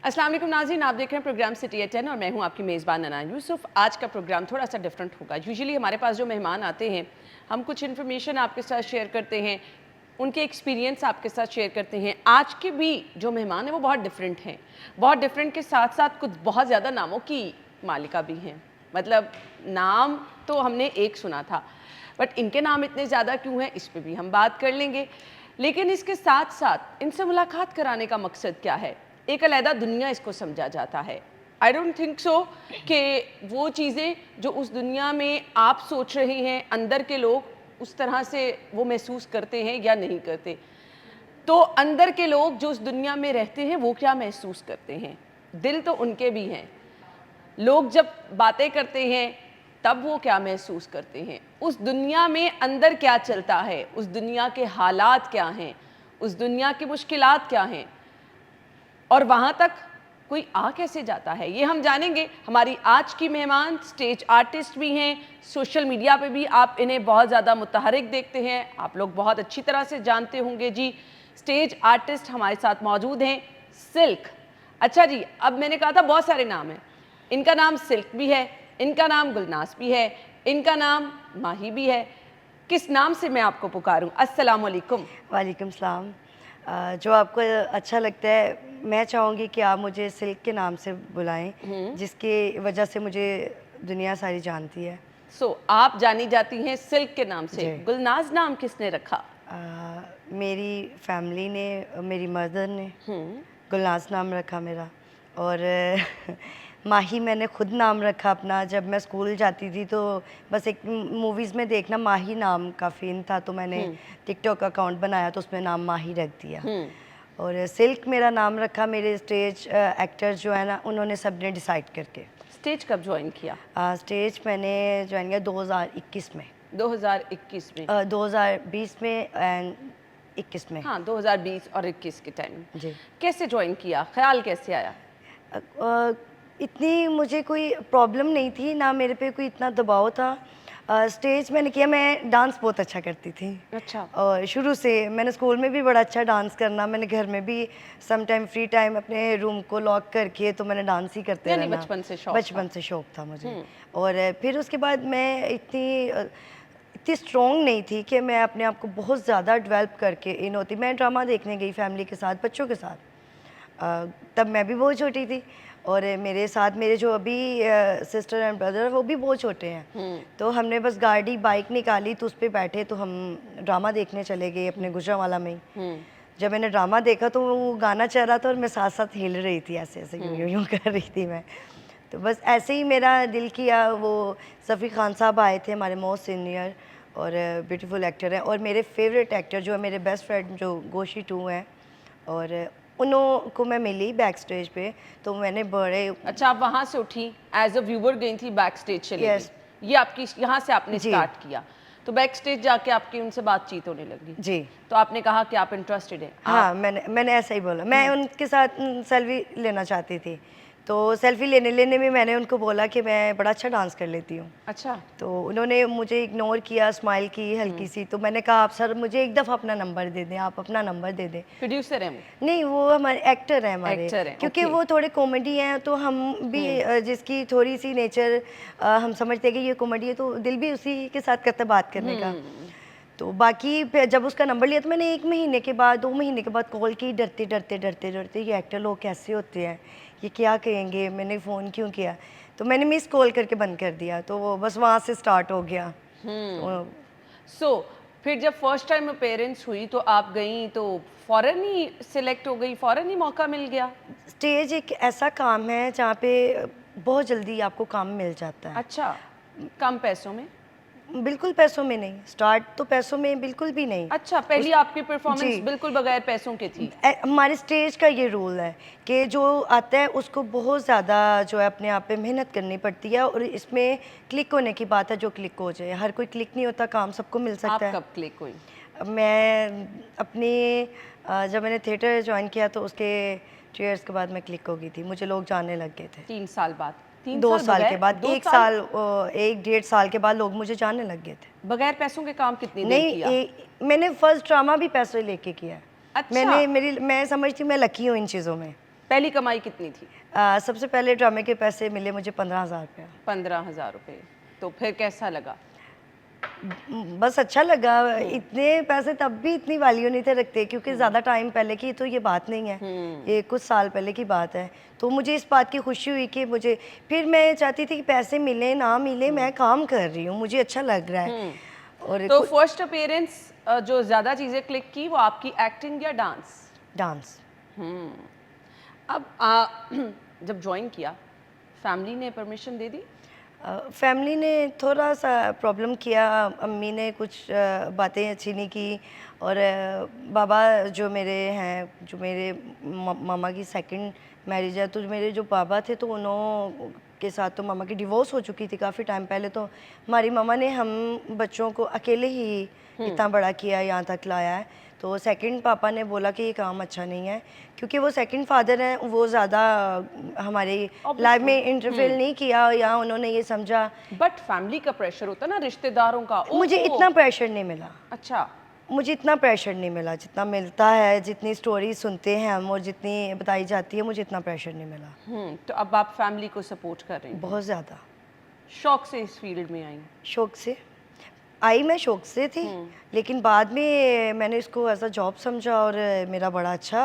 अस्सलाम वालेकुम नाज़रीन, आप देख रहे हैं प्रोग्राम सिटी एट 10 और मैं हूं आपकी मेज़बान अनान यूसुफ। आज का प्रोग्राम थोड़ा सा डिफरेंट होगा। यूजुअली हमारे पास जो मेहमान आते हैं, हम कुछ इन्फॉर्मेशन आपके साथ शेयर करते हैं, उनके एक्सपीरियंस आपके साथ शेयर करते हैं। आज के भी जो मेहमान हैं वो बहुत डिफरेंट हैं। बहुत डिफरेंट के साथ साथ कुछ बहुत ज़्यादा नामों की मालिका भी हैं। मतलब नाम तो हमने एक सुना था, बट इनके नाम इतने ज़्यादा क्यों हैं, इस पर भी हम बात कर लेंगे। लेकिन इसके साथ साथ इनसे मुलाकात कराने का मकसद क्या है, एक अलहदा दुनिया इसको समझा जाता है। आई डोंट थिंक सो कि वो चीज़ें जो उस दुनिया में आप सोच रहे हैं, अंदर के लोग उस तरह से वो महसूस करते हैं या नहीं करते। तो अंदर के लोग जो उस दुनिया में रहते हैं वो क्या महसूस करते हैं, दिल तो उनके भी हैं। लोग जब बातें करते हैं तब वो क्या महसूस करते हैं, उस दुनिया में अंदर क्या चलता है, उस दुनिया के हालात क्या हैं, उस दुनिया की मुश्किलात क्या हैं, और वहाँ तक कोई आ कैसे जाता है, ये हम जानेंगे। हमारी आज की मेहमान स्टेज आर्टिस्ट भी हैं, सोशल मीडिया पे भी आप इन्हें बहुत ज़्यादा मुतहरिक देखते हैं, आप लोग बहुत अच्छी तरह से जानते होंगे जी। स्टेज आर्टिस्ट हमारे साथ मौजूद हैं, सिल्क। अच्छा जी, अब मैंने कहा था बहुत सारे नाम हैं, इनका नाम सिल्क भी है, इनका नाम गुलनाज भी है, इनका नाम माही भी है। किस नाम से मैं आपको पुकारूं? अस्सलाम वालेकुम। वालेकुम सलाम। जो आपको अच्छा लगता है, मैं चाहूँगी कि आप मुझे सिल्क के नाम से बुलाएं, जिसकी वजह से मुझे दुनिया सारी जानती है। आप जानी जाती हैं सिल्क के नाम से। गुलनाज नाम किसने रखा? मेरी फैमिली ने, मेरी मदर ने गुलनाज नाम रखा मेरा। और माही मैंने खुद नाम रखा अपना। जब मैं स्कूल जाती थी तो बस एक मूवीज़ में देखना माही नाम का फ़ीन था, तो मैंने टिकटॉक अकाउंट बनाया तो उसमें नाम माही रख दिया। और सिल्क मेरा नाम रखा मेरे स्टेज एक्टर्स जो है ना, उन्होंने सब ने डिसाइड करके। स्टेज कब ज्वाइन किया? स्टेज मैंने ज्वाइन किया 2021 में। 2021 में? 2020 में एंड 21 में। हाँ, 2020 और 21 के टाइम जी। कैसे ज्वाइन किया, ख्याल कैसे आया? इतनी मुझे कोई प्रॉब्लम नहीं थी, ना मेरे पे कोई इतना दबाव था। स्टेज मैंने किया, मैं डांस बहुत अच्छा करती थी। अच्छा। और शुरू से मैंने स्कूल में भी बड़ा अच्छा डांस करना, मैंने घर में भी सम टाइम फ्री टाइम अपने रूम को लॉक करके तो मैंने डांस ही करते रहना। बचपन से शौक था मुझे। और फिर उसके बाद मैं इतनी स्ट्रॉन्ग नहीं थी कि मैं अपने आप को बहुत ज़्यादा डेवलप करके इन होती। मैं ड्रामा देखने गई फैमिली के साथ, बच्चों के साथ। तब मैं भी बहुत छोटी थी और मेरे साथ मेरे जो अभी सिस्टर एंड ब्रदर वो भी बहुत छोटे हैं। तो हमने बस गाड़ी बाइक निकाली तो उस पर बैठे तो हम ड्रामा देखने चले गए अपने गुजरांवाला में ही। जब मैंने ड्रामा देखा तो वो गाना चल रहा था और मैं साथ साथ हिल रही थी, ऐसे ऐसे यूँ यूँ कर रही थी मैं। तो बस ऐसे ही मेरा दिल किया। वो सफ़ी खान साहब आए थे, हमारे मोस्ट सीनियर और ब्यूटीफुल एक्टर हैं, और मेरे फेवरेट एक्टर जो है मेरे बेस्ट फ्रेंड जो गोशी टू हैं, और उन्हों को मैं मिली बैक स्टेज पे। तो मैंने बड़े अच्छा, आप वहाँ से उठी, एज अ व्यूवर गई थी बैक स्टेज चली गई। ये आपकी यहाँ से आपने स्टार्ट किया, तो बैक स्टेज जाके आपकी उनसे बातचीत होने लगी जी। तो आपने कहा कि आप इंटरेस्टेड हैं? हाँ, मैंने ऐसा ही बोला। मैं उनके साथ सेल्फी लेना चाहती थी, तो सेल्फी लेने में मैंने उनको बोला कि मैं बड़ा अच्छा डांस कर लेती हूँ। अच्छा। तो उन्होंने मुझे इग्नोर किया, स्माइल की हल्की सी। तो मैंने कहा आप सर मुझे एक दफ़ा अपना नंबर दे दें, आप अपना नंबर दे दें। प्रोड्यूसर हैं वो? नहीं, वो हमारे एक्टर हैं हमारे। एक्टर हैं, क्योंकि वो थोड़े कॉमेडी हैं, तो हम भी जिसकी थोड़ी सी नेचर हम समझते हैं कि ये कॉमेडी है तो दिल भी उसी के साथ करता बात करने का। तो बाकी जब उसका नंबर लिया तो मैंने 1 महीने के बाद 2 महीने के बाद कॉल की, डरते डरते डरते डरते ये एक्टर लोग कैसे होते हैं, ये क्या कहेंगे, मैंने फ़ोन क्यों किया। तो मैंने मिस कॉल करके बंद कर दिया। तो वो बस वहाँ से स्टार्ट हो गया। फिर जब फर्स्ट टाइम अपीयरेंस हुई तो आप गई तो फ़ौरन ही सिलेक्ट हो गई, फ़ौरन ही मौका मिल गया? स्टेज एक ऐसा काम है जहाँ पे बहुत जल्दी आपको काम मिल जाता है। अच्छा, कम पैसों में? बिल्कुल पैसों में नहीं, स्टार्ट तो पैसों में बिल्कुल भी नहीं। अच्छा, पहली आपकी परफॉर्मेंस बिल्कुल बगैर पैसों की थी? हमारे स्टेज का ये रूल है कि जो आता है उसको बहुत ज़्यादा जो है अपने आप पे मेहनत करनी पड़ती है, और इसमें क्लिक होने की बात है, जो क्लिक हो जाए। हर कोई क्लिक नहीं होता, काम सबको मिल सकता है। आप कब क्लिक हुई? मैं अपनी जब मैंने थिएटर ज्वाइन किया तो उसके 2 इयर्स के बाद मैं क्लिक हो गई थी, मुझे लोग जानने लग गए थे। 3 साल बाद? 2 साल के बाद, 1 साल 1 डेढ़ साल के बाद लोग मुझे जानने लग गए थे। बगैर पैसों के काम कितनी देर किया? मैंने फर्स्ट ड्रामा भी पैसे लेके किया। अच्छा। मैं समझती हूँ मैं लकी हूँ इन चीज़ों में। पहली कमाई कितनी थी? सबसे पहले ड्रामे के पैसे मिले मुझे 15,000 रुपया। 15,000 रुपये। तो फिर कैसा लगा? बस अच्छा लगा। इतने पैसे तब भी इतनी वैल्यू नहीं थे रखते, क्योंकि ज़्यादा टाइम पहले की तो ये बात नहीं है, ये कुछ साल पहले की बात है। तो मुझे इस बात की खुशी हुई कि मुझे, फिर मैं चाहती थी कि पैसे मिले ना मिले, मैं काम कर रही हूँ, मुझे अच्छा लग रहा है। और तो फर्स्ट अपीयरेंस जो ज़्यादा चीज़ें क्लिक की वो आपकी एक्टिंग या डांस? डांस। अब जब ज्वाइन किया फैमिली ने परमिशन दे दी? फैमिली ने थोड़ा सा प्रॉब्लम किया, अम्मी ने कुछ बातें अच्छी नहीं की, और बाबा जो मेरे हैं, जो मेरे मामा की सेकंड मैरिज है, तो मेरे जो बाबा थे तो उन्हों के साथ तो मामा की डिवोर्स हो चुकी थी काफ़ी टाइम पहले। तो हमारी मामा ने हम बच्चों को अकेले ही इतना बड़ा किया, यहाँ तक लाया है। तो सेकंड पापा ने बोला कि ये काम अच्छा नहीं है, क्योंकि वो सेकंड फादर हैं, वो ज़्यादा हमारी लाइफ में इंटरफेयर नहीं किया, या उन्होंने ये समझा। बट फैमिली का प्रेशर होता ना, रिश्तेदारों का। मुझे इतना प्रेशर नहीं मिला। अच्छा। मुझे इतना प्रेशर नहीं मिला जितना मिलता है, जितनी स्टोरी सुनते हैं हम और जितनी बताई जाती है, मुझे इतना प्रेशर नहीं मिला। तो अब आप फैमिली को सपोर्ट कर रही हैं? बहुत ज़्यादा। शौक से इस फील्ड में आई? शौक से आई, मैं शौक से थी, लेकिन बाद में मैंने इसको एज अ जॉब समझा और मेरा बड़ा अच्छा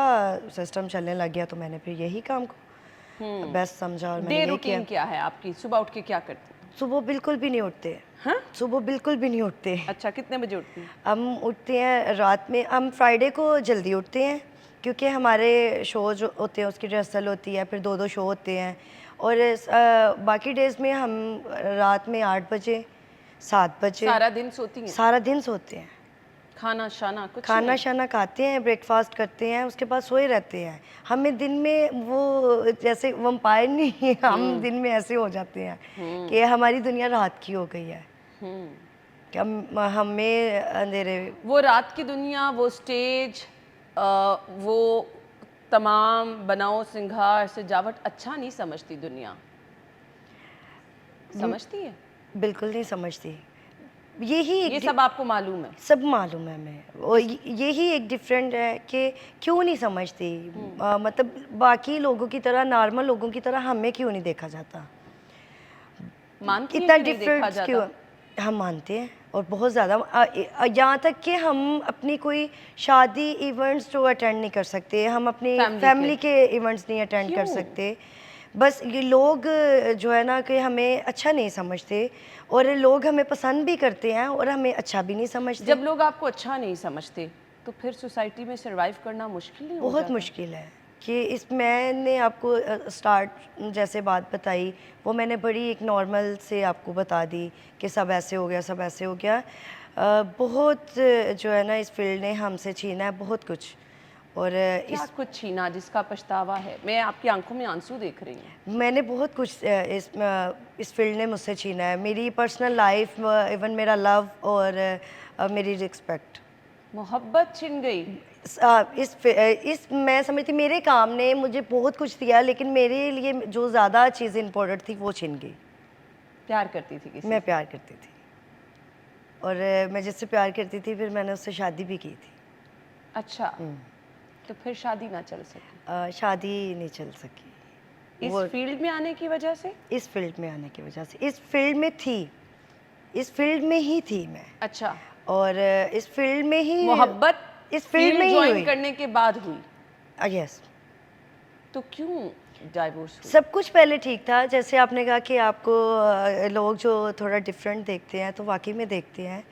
सिस्टम चलने लग गया, तो मैंने फिर यही काम को बेस्ट समझा और मैंने यही किया। क्या है आपकी? सुबह उठ के क्या करती हैं? सुबह बिल्कुल भी नहीं उठते। हाँ? सुबह बिल्कुल भी नहीं उठते। अच्छा, कितने बजे उठती हैं? हम उठते हैं रात में, हम फ्राइडे को जल्दी उठते हैं, क्योंकि हमारे शो जो होते हैं उसकी रिहर्सल होती है, फिर 2-2 शो होते हैं, और बाकी डेज में हम रात में 8 बजे 7 बजे। सारा दिन सोती हैं? सारा दिन सोते हैं। खाना शाना कुछ खाना नहीं? शाना खाते हैं, ब्रेकफास्ट करते हैं, उसके बाद सोए रहते हैं। हमें दिन में वो जैसे वम्पायर नहीं है, हम दिन में ऐसे हो जाते हैं कि हमारी दुनिया रात की हो गई है, कि हमें अंधेरे। वो रात की दुनिया, वो स्टेज, वो तमाम बनाओ सिंगार सजावट अच्छा नहीं समझती दुनिया? समझती है? बिल्कुल नहीं समझती। यही ये सब आपको मालूम है? सब मालूम है मैं, और यही एक डिफरेंट है कि क्यों नहीं समझती। मतलब बाकी लोगों की तरह, नॉर्मल लोगों की तरह हमें क्यों नहीं देखा जाता? मानती इतना हैं कि नहीं देखा डिफरेंस जाता? क्यों? हम मानते हैं, और बहुत ज़्यादा। यहाँ तक कि हम अपनी कोई शादी इवेंट्स जो अटेंड नहीं कर सकते, हम अपनी फैमिली के इवेंट्स नहीं अटेंड कर सकते। बस ये लोग जो है ना कि हमें अच्छा नहीं समझते, और लोग हमें पसंद भी करते हैं और हमें अच्छा भी नहीं समझते। जब लोग आपको अच्छा नहीं समझते तो फिर सोसाइटी में सरवाइव करना मुश्किल नहीं हो बहुत जाता? मुश्किल है कि इस मैंने आपको स्टार्ट जैसे बात बताई, वो मैंने बड़ी एक नॉर्मल से आपको बता दी कि सब ऐसे हो गया, सब ऐसे हो गया। बहुत जो है ना इस फील्ड ने हमसे छीना है बहुत कुछ, और क्या कुछ छीना जिसका पछतावा है? मैं आपकी आंखों में आंसू देख रही हूँ। मैंने बहुत कुछ इस फील्ड ने मुझसे छीना है, मेरी पर्सनल लाइफ, इवन मेरा लव, और मेरी रिस्पेक्ट। मोहब्बत छिन गई? इस मैं समझती मेरे काम ने मुझे बहुत कुछ दिया, लेकिन मेरे लिए जो ज़्यादा चीज़ इम्पोर्टेंट थी वो छिन गई। प्यार करती थी किसी? मैं प्यार करती थी, और मैं जिससे प्यार करती थी फिर मैंने उससे शादी भी की थी। अच्छा, तो फिर शादी ना चल सकी? शादी नहीं चल सकी। इस फील्ड में आने की वजह से? इस फील्ड में आने की वजह से, इस फील्ड में थी, इस फील्ड में ही थी मैं। अच्छा। और इस फील्ड में ही मोहब्बत इस फील्ड में ही ज्वाइन करने के बाद हुई? यस। तो क्यों डाइवोर्स हुई? सब कुछ पहले ठीक था, जैसे आपने कहा कि आपको लोग जो थोड़ा डिफरेंट देखते हैं, तो वाकई में देखते हैं।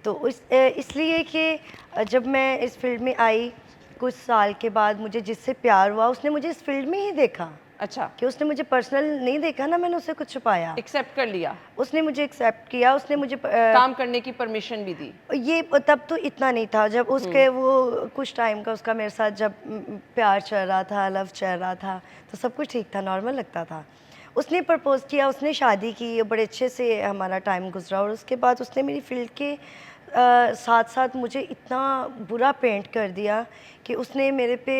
तो इसलिए कि जब मैं इस फील्ड में आई कुछ साल के बाद, मुझे जिससे प्यार हुआ उसने मुझे इस फील्ड में ही देखा। अच्छा। कि उसने मुझे पर्सनल नहीं देखा ना, मैंने उससे कुछ छुपाया। एक्सेप्ट कर लिया? उसने मुझे एक्सेप्ट किया, उसने मुझे काम करने की परमिशन भी दी। ये तब तो इतना नहीं था, जब उसके वो कुछ टाइम का उसका मेरे साथ जब प्यार चल रहा था, लव चल रहा था, तो सब कुछ ठीक था, नॉर्मल लगता था। उसने प्रपोज किया, उसने शादी की, बड़े अच्छे से हमारा टाइम गुजरा, और उसके बाद उसने मेरी फील्ड के साथ साथ मुझे इतना बुरा पेंट कर दिया कि उसने मेरे पे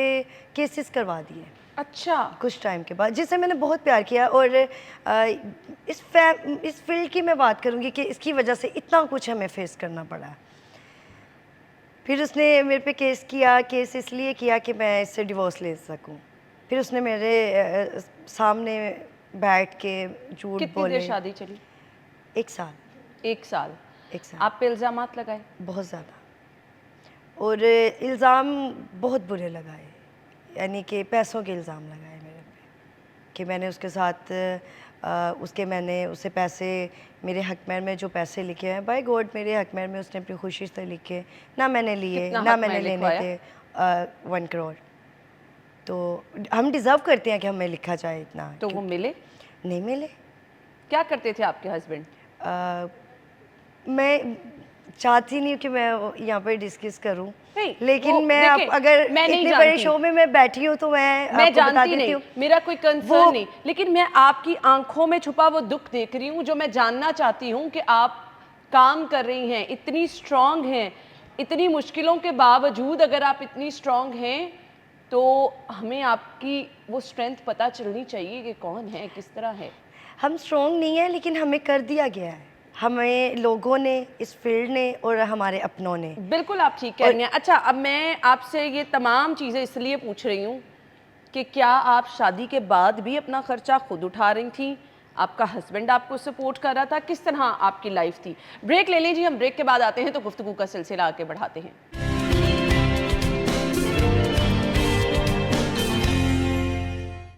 केसेस करवा दिए। अच्छा। कुछ टाइम के बाद, जिससे मैंने बहुत प्यार किया, और इस फील्ड की मैं बात करूंगी कि इसकी वजह से इतना कुछ हमें फेस करना पड़ा। फिर उसने मेरे पे केस किया, केस इसलिए किया कि मैं इससे डिवोर्स ले सकूं। फिर उसने मेरे सामने बैठ के झूठ कितनी बोले। देर शादी चली? 1 साल। 1 साल। 1 साल। आप पे इल्ज़ामात लगाए? बहुत ज़्यादा, और इल्ज़ाम बहुत बुरे लगाए, यानी कि पैसों के इल्ज़ाम लगाए मेरे पे कि मैंने उसके साथ मैंने उससे पैसे, मेरे हकमैर में जो पैसे लिखे हैं, बाय गॉड मेरे हकमैर में उसने अपनी खुशी से लिखे, ना मैंने लिए कितना ना हक मैंने में लेने लिखवाया? थे। 1 करोड़। तो हम डिज़र्व करते हैं कि हमें लिखा जाए इतना। तो वो मिले? नहीं मिले। क्या करते थे आपके हस्बैंड? मैं चाहती नहीं हूँ कि मैं यहाँ पर डिस्कस करूँ, नहीं, लेकिन मैं आप देखें, अगर मैं नहीं इतने बड़े जानती। शो में मैं बैठी हूँ तो मैं आपको बता जानती देती नहीं, हूँ। मेरा कोई कंसर्न नहीं, लेकिन मैं आपकी आंखों में छुपा वो दुख देख रही हूँ, जो मैं जानना चाहती हूँ कि आप काम कर रही हैं, इतनी स्ट्रांग हैं, इतनी मुश्किलों के बावजूद अगर आप इतनी स्ट्रांग हैं तो हमें आपकी वो स्ट्रेंथ पता चलनी चाहिए कि कौन है, किस तरह है। हम स्ट्रॉन्ग नहीं है, लेकिन हमें कर दिया गया है, हमें लोगों ने, इस फील्ड ने और हमारे अपनों ने। बिल्कुल आप ठीक कह रही हैं। अच्छा, अब मैं आपसे ये तमाम चीज़ें इसलिए पूछ रही हूँ कि क्या आप शादी के बाद भी अपना खर्चा खुद उठा रही थी? आपका हस्बैंड आपको सपोर्ट कर रहा था? किस तरह आपकी लाइफ थी? ब्रेक ले लीजिए, हम ब्रेक के बाद आते हैं तो गुफ्तगू का सिलसिला आगे बढ़ाते हैं।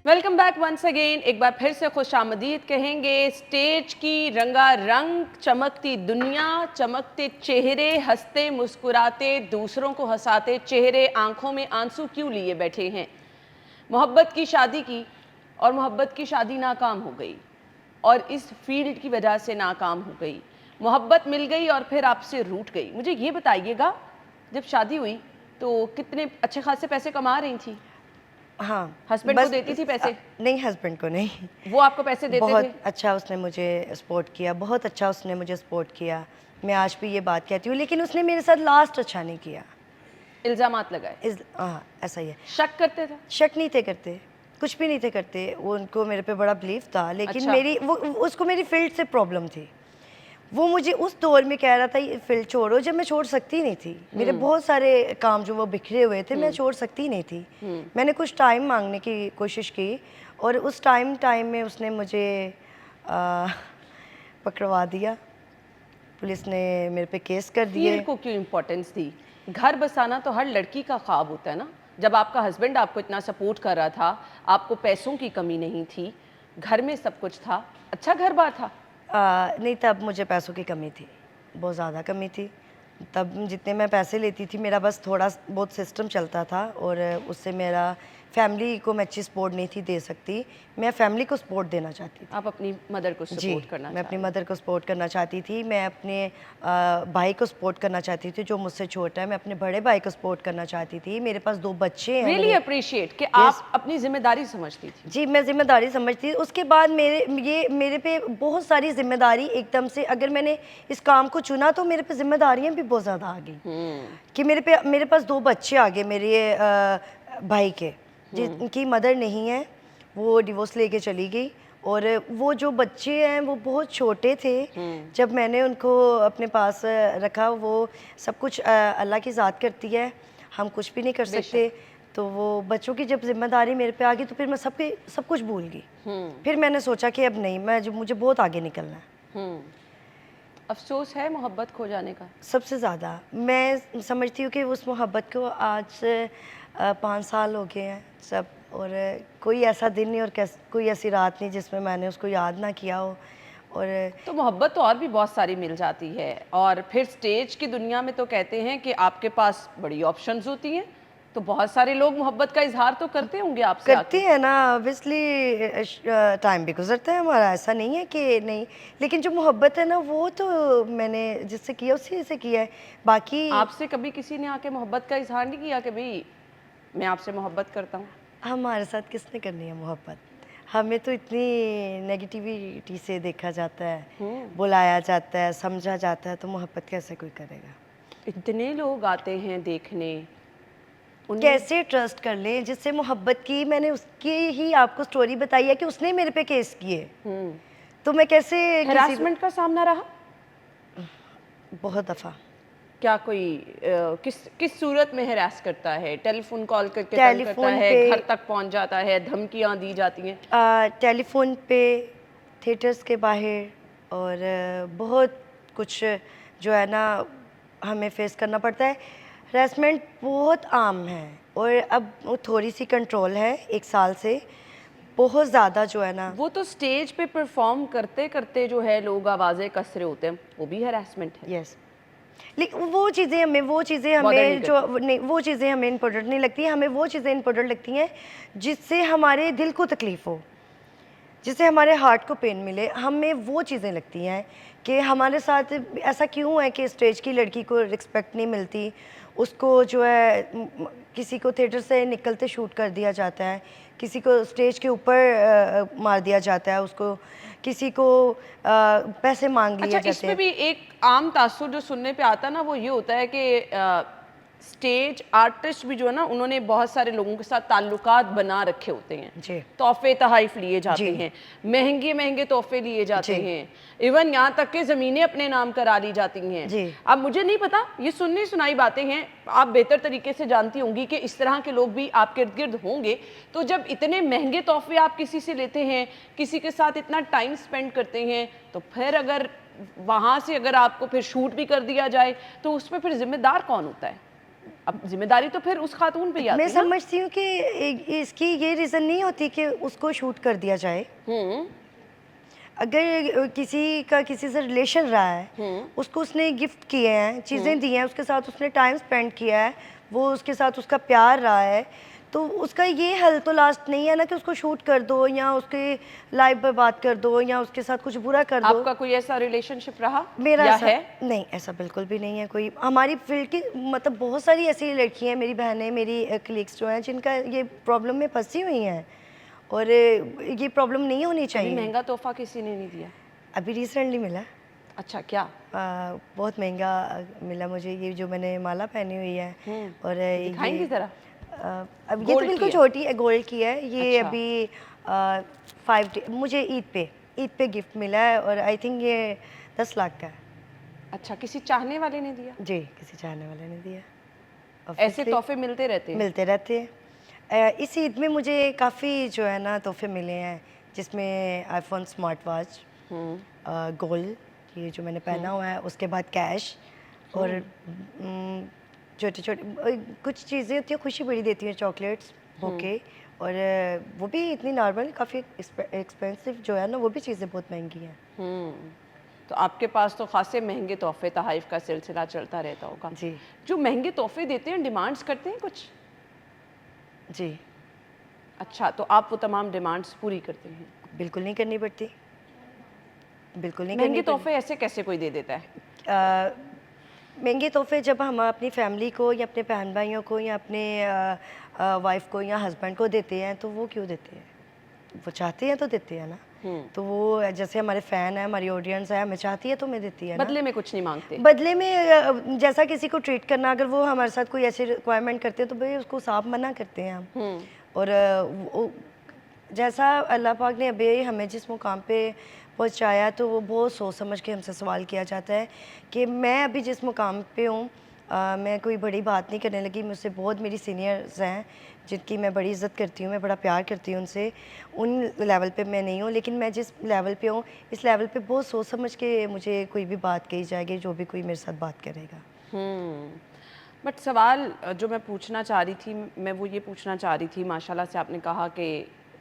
Welcome back once again. एक बार फिर से खुशामदीद कहेंगे। स्टेज की रंगारंग चमकती दुनिया, चमकते चेहरे, हंसते मुस्कुराते दूसरों को हंसाते चेहरे, आंखों में आंसू क्यों लिए बैठे हैं? मोहब्बत की शादी की और मोहब्बत की शादी नाकाम हो गई और इस फील्ड की वजह से नाकाम हो गई। मोहब्बत मिल गई और फिर आपसे रूठ गई। मुझे ये बताइएगा, जब शादी हुई तो कितने अच्छे खासे पैसे कमा रही थी? हाँ, हस्बैंड को देती थी पैसे? नहीं, हस्बैंड को नहीं। वो आपको पैसे देते थे? बहुत अच्छा उसने मुझे सपोर्ट किया, बहुत अच्छा उसने मुझे सपोर्ट किया। मैं आज भी ये बात कहती हूँ, लेकिन उसने मेरे साथ लास्ट अच्छा नहीं किया। इल्ज़ामात लगाए? हाँ, ऐसा ही है। शक करते थे? शक नहीं थे करते, कुछ भी नहीं थे करते। वो उनको मेरे पे बड़ा बिलीव था, लेकिन अच्छा। मेरी वो उसको मेरी फील्ड से प्रॉब्लम थी। वो मुझे उस दौर में कह रहा था ये फील्ड छोड़ो, जब मैं छोड़ सकती नहीं थी। मेरे बहुत सारे काम जो वो बिखरे हुए थे, मैं छोड़ सकती नहीं थी। मैंने कुछ टाइम मांगने की कोशिश की और उस टाइम में उसने मुझे पकड़वा दिया। पुलिस ने मेरे पे केस कर दिए। फील्ड को क्यों इम्पोर्टेंस दी? घर बसाना तो हर लड़की का ख्वाब होता है ना। जब आपका हस्बैंड आपको इतना सपोर्ट कर रहा था, आपको पैसों की कमी नहीं थी, घर में सब कुछ था, अच्छा घर बार था। नहीं, तब मुझे पैसों की कमी थी, बहुत ज़्यादा कमी थी। तब जितने मैं पैसे लेती थी, मेरा बस थोड़ा बहुत सिस्टम चलता था और उससे मेरा फैमिली को मैं अच्छी सपोर्ट नहीं थी दे सकती। मैं फैमिली को सपोर्ट देना चाहती थी। आप अपनी मदर को सपोर्ट करना मैं अपनी मदर को सपोर्ट करना चाहती थी। मैं अपने भाई को सपोर्ट करना चाहती थी जो मुझसे छोटा है। मैं अपने बड़े भाई को सपोर्ट करना चाहती थी। मेरे पास 2 बच्चे हैं। रियली अप्रिशिएट कि आप अपनी जिम्मेदारी समझती थी। जी, मैं जिम्मेदारी समझती थी। उसके बाद मेरे पे बहुत सारी जिम्मेदारी एकदम से, अगर मैंने इस काम को चुना तो मेरे पे जिम्मेदारियां भी बहुत ज़्यादा आ गई कि मेरे पास 2 बच्चे आ गए मेरे भाई के, जिनकी मदर नहीं है, वो डिवोर्स लेके चली गई। और वो जो बच्चे हैं वो बहुत छोटे थे जब मैंने उनको अपने पास रखा। वो सब कुछ अल्लाह की ज़ात करती है, हम कुछ भी नहीं कर सकते। तो वो बच्चों की जब जिम्मेदारी मेरे पे आ गई तो फिर मैं सब कुछ भूल गई। फिर मैंने सोचा कि अब नहीं, मुझे बहुत आगे निकलना है। अफसोस है मोहब्बत खो जाने का? सबसे ज़्यादा मैं समझती हूँ कि उस मोहब्बत को आज से 5 साल हो गए हैं सब, और कोई ऐसा दिन नहीं और कोई ऐसी रात नहीं जिसमें मैंने उसको याद ना किया हो। और तो मोहब्बत तो और भी बहुत सारी मिल जाती है। और फिर स्टेज की दुनिया में तो कहते हैं कि आपके पास बड़ी ऑप्शंस होती हैं, तो बहुत सारे लोग मोहब्बत का इजहार तो करते होंगे आपसे। करते हैं ना, ऑब्वियसली टाइम भी गुजरता है हमारा, ऐसा नहीं है कि नहीं। लेकिन जो मोहब्बत है ना, वो तो मैंने जिससे किया उसी से किया है। बाकी आपसे कभी किसी ने आके मोहब्बत का इजहार नहीं किया कि भाई मैं आपसे मोहब्बत करता हूँ? हमारे साथ किसने करनी है मोहब्बत? हमें तो इतनी नेगेटिविटी से देखा जाता है, बुलाया जाता है, समझा जाता है, तो मोहब्बत कैसे कोई करेगा? इतने लोग आते हैं देखने, कैसे ट्रस्ट कर लें जिससे मोहब्बत की? मैंने उसकी ही आपको स्टोरी बताई है कि उसने मेरे पे केस किए, तो मैं कैसे हरासमेंट का सामना रहा? बहुत दफ़ा क्या कोई किस किस सूरत में हरास करता है? टेलीफोन कॉल करके तंग करता है, घर तक पहुंच जाता है, धमकियां दी जाती हैं? टेलीफोन पे, थिएटर्स के बाहर, और बहुत कुछ जो है ना हमें फेस करना पड़ता है। हरासमेंट बहुत आम है और अब वो थोड़ी सी कंट्रोल है 1 साल से। बहुत ज़्यादा जो है ना, वो तो स्टेज पे परफॉर्म करते करते जो है लोग आवाज़ें कस रहे होते हैं, वो भी हरासमेंट है। यस, लेकिन वो चीज़ें हमें जो नहीं, वो चीज़ें हमें इम्पोर्टेंट नहीं लगती। हमें वो चीज़ें इम्पोर्टेंट लगती हैं जिससे हमारे दिल को तकलीफ़ हो, जिससे हमारे हार्ट को पेन मिले। हमें वो चीज़ें लगती हैं कि हमारे साथ ऐसा क्यों है कि स्टेज की लड़की को रिस्पेक्ट नहीं मिलती, उसको जो है किसी को थिएटर से निकलते शूट कर दिया जाता है, किसी को स्टेज के ऊपर मार दिया जाता है, उसको किसी को पैसे मांग लिए जाते हैं। इसमें भी एक आम तासुर जो सुनने पे आता है ना, वो ये होता है कि स्टेज आर्टिस्ट भी जो है ना, उन्होंने बहुत सारे लोगों के साथ ताल्लुकात बना रखे होते हैं जी, तोहफे तहाइफ लिए जाते हैं, महंगे महंगे तोहफे लिए जाते हैं, इवन यहाँ तक के ज़मीनें अपने नाम करा ली जाती हैं। अब मुझे नहीं पता, ये सुननी सुनाई बातें हैं, आप बेहतर तरीके से जानती होंगी कि इस तरह के लोग भी आपके इर्द गिर्द होंगे। तो जब इतने महंगे तोहफे आप किसी से लेते हैं, किसी के साथ इतना टाइम स्पेंड करते हैं, तो फिर अगर वहाँ से अगर आपको फिर शूट भी कर दिया जाए तो उसमें फिर जिम्मेदार कौन होता है? अब जिम्मेदारी तो फिर उस खातून पे ही आती है। मैं समझती हूँ कि इसकी ये रीज़न नहीं होती कि उसको शूट कर दिया जाए। अगर किसी का किसी से रिलेशन रहा है, उसको उसने गिफ्ट किए हैं, चीज़ें दी हैं, उसके साथ उसने टाइम स्पेंड किया है, वो उसके साथ उसका प्यार रहा है, तो उसका ये हल तो लास्ट नहीं है ना कि उसको शूट कर दो या उसके लाइफ बर्बाद कर दो या उसके साथ कुछ बुरा कर दो। आपका कोई ऐसा रिलेशनशिप रहा मेरा या ऐसा है? नहीं, ऐसा बिल्कुल भी नहीं है कोई। हमारी फील्ड की मतलब बहुत सारी ऐसी लड़कियां, मेरी बहनें, मेरी कलीग्स जो हैं, जिनका ये प्रॉब्लम में फंसी हुई हैं और ये प्रॉब्लम नहीं होनी चाहिए। महंगा तोहफा किसी ने नहीं दिया? अभी रिसेंटली मिला। अच्छा, क्या? बहुत महंगा मिला मुझे, ये जो मैंने माला पहनी हुई है। और दिखाएंगी जरा? अब ये तो बिल्कुल छोटी है, गोल्ड की है ये। अच्छा। अभी 5 मुझे ईद पे गिफ्ट मिला है और आई थिंक ये 10 लाख का है। अच्छा, किसी चाहने वाले ने दिया? जी, किसी चाहने वाले ने दिया। ऐसे तोहफे मिलते रहते हैं? मिलते रहते हैं। इस ईद में मुझे काफ़ी जो है ना तोहफे मिले हैं, जिसमें आईफोन स्मार्ट वॉच, गोल्ड ये जो मैंने पहना हुआ है, उसके बाद कैश और छोटे छोटे कुछ चीज़ें होती हैं खुशी बड़ी देती हैं, चॉकलेट्स, बुके, और वो भी इतनी नॉर्मल, काफ़ी एक्सपेंसिव जो है ना, वो भी चीज़ें बहुत महंगी हैं। तो आपके पास तो खासे महंगे तोहफे तहाइफ का सिलसिला चलता रहता होगा। जी। जो महंगे तोहफे देते हैं, डिमांड्स करते हैं कुछ? जी। अच्छा, तो आप वो तमाम डिमांड्स पूरी करते हैं? बिल्कुल नहीं करनी पड़ती, बिल्कुल नहीं। महंगे तोहफे ऐसे कैसे कोई दे देता है? महंगे तोहफे जब हम अपनी फैमिली को या अपने बहन भाइयों को या अपने वाइफ को या हस्बैंड को देते हैं, तो वो क्यों देते हैं? वो चाहते हैं तो देते हैं ना। तो वो जैसे हमारे फ़ैन है, हमारी ऑडियंस है, हमें चाहती है तो हमें देती है ना। बदले में कुछ नहीं मांगते? बदले में जैसा किसी को ट्रीट करना, अगर वो हमारे साथ कोई ऐसी रिक्वायरमेंट करते हैं तो भाई उसको साफ मना करते हैं हम। और जैसा अल्लाह पाक ने अभी हमें जिस मुकाम पे पहुंचाया, तो वो बहुत सोच समझ के हमसे सवाल किया जाता है कि मैं अभी जिस मुकाम पे हूँ, मैं कोई बड़ी बात नहीं करने लगी। मुझसे बहुत मेरी सीनियर्स हैं जिनकी मैं बड़ी इज़्ज़त करती हूँ, मैं बड़ा प्यार करती हूँ उनसे, उन लेवल पे मैं नहीं हूँ, लेकिन मैं जिस लेवल पे हूँ, इस लेवल पे बहुत सोच समझ के मुझे कोई भी बात कही जाएगी, जो भी कोई मेरे साथ बात करेगा। बट सवाल जो मैं पूछना चाह रही थी, मैं वो ये पूछना चाह रही थी, माशाल्लाह से आपने कहा कि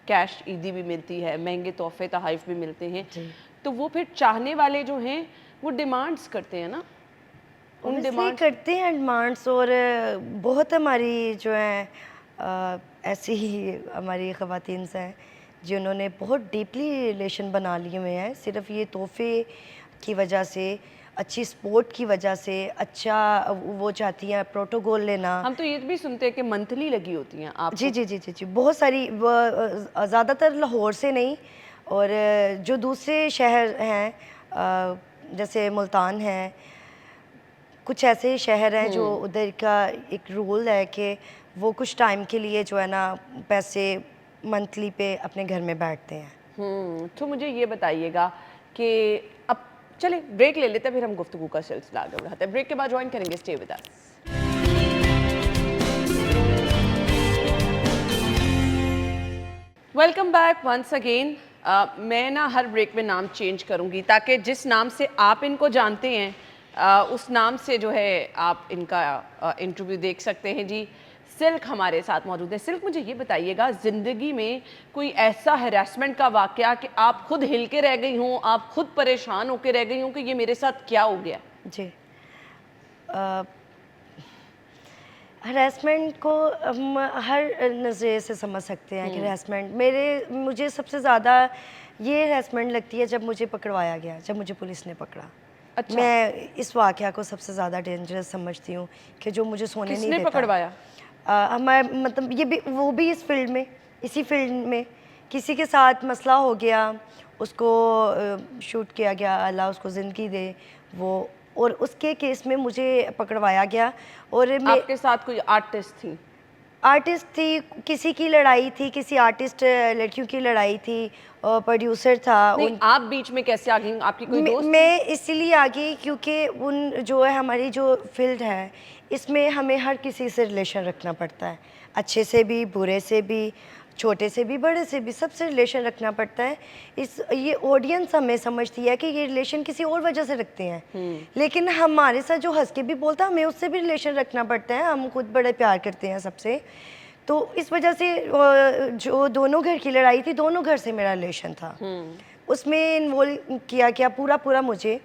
कैश ईदी भी मिलती है, महंगे तोहफे तहाइफ भी मिलते हैं, तो वो फिर चाहने वाले जो हैं वो डिमांड्स करते हैं ना, उन डिमांड करते हैं डिमांड्स। और बहुत हमारी जो है ऐसी ही हमारी ख़वातीन हैं जिन्होंने बहुत डीपली रिलेशन बना लिए हुए हैं, सिर्फ ये तोहफे की वजह से, अच्छी स्पोर्ट की वजह से, अच्छा वो चाहती हैं प्रोटोकॉल लेना। हम तो ये भी सुनते हैं कि मंथली लगी होती हैं आप? जी जी जी जी जी, बहुत सारी, ज़्यादातर लाहौर से नहीं, और जो दूसरे शहर हैं जैसे मुल्तान है, कुछ ऐसे शहर हैं जो उधर का एक रूल है कि वो कुछ टाइम के लिए जो है ना पैसे मंथली पे अपने घर में बैठते हैं। तो मुझे ये बताइएगा कि अब चलिए ब्रेक ले लेते हैं, फिर हम गुफ्तगू का सिलसिला आगे बढ़ाते हैं। ब्रेक के बाद ज्वाइन करेंगे, stay with us. Welcome back once again. मैं ना हर ब्रेक में नाम चेंज करूंगी ताकि जिस नाम से आप इनको जानते हैं उस नाम से जो है आप इनका इंटरव्यू देख सकते हैं जी। सिल्क हमारे साथ मौजूद है। सिल्क, मुझे ये बताइएगा, ज़िंदगी में कोई ऐसा हैरेसमेंट का वाक़या कि आप खुद हिल के रह गई हों, आप खुद परेशान होकर रह गई हों कि ये मेरे साथ क्या हो गया? जी, हरासमेंट को हम हर नज़रिए से समझ सकते हैं कि हरासमेंट मुझे सबसे ज़्यादा ये हरासमेंट लगती है जब मुझे पकड़वाया गया, जब मुझे पुलिस ने पकड़ा। अच्छा। मैं इस वाक़या को सबसे ज़्यादा डेंजरस समझती हूँ कि जो मुझे सोने नहीं देता। पकड़वाया? हमारे मतलब ये भी, वो भी इस फील्ड में, इसी फील्ड में किसी के साथ मसला हो गया, उसको शूट किया गया, अल्लाह उसको ज़िंदगी दे वो, और उसके केस में मुझे पकड़वाया गया। और आपके साथ कोई आर्टिस्ट थी, किसी की लड़ाई थी, किसी आर्टिस्ट लड़कियों की लड़ाई थी, प्रोड्यूसर था। आप बीच में कैसे आ गई? आपकी कोई दोस्त? मैं इसीलिए आ गई क्योंकि जो है हमारी जो फील्ड है इसमें हमें हर किसी से रिलेशन रखना पड़ता है, अच्छे से भी, बुरे से भी, छोटे से भी, बड़े से भी, सबसे रिलेशन रखना पड़ता है। ये ऑडियंस हमें समझती है कि ये रिलेशन किसी और वजह से रखते हैं, लेकिन हमारे साथ जो हंस के भी बोलता है हमें उससे भी रिलेशन रखना पड़ता है। हम खुद बड़े प्यार करते हैं सबसे, तो इस वजह से जो दोनों घर की लड़ाई थी, दोनों घर से मेरा रिलेशन था, उसमें इन्वॉल्व किया गया पूरा मुझे।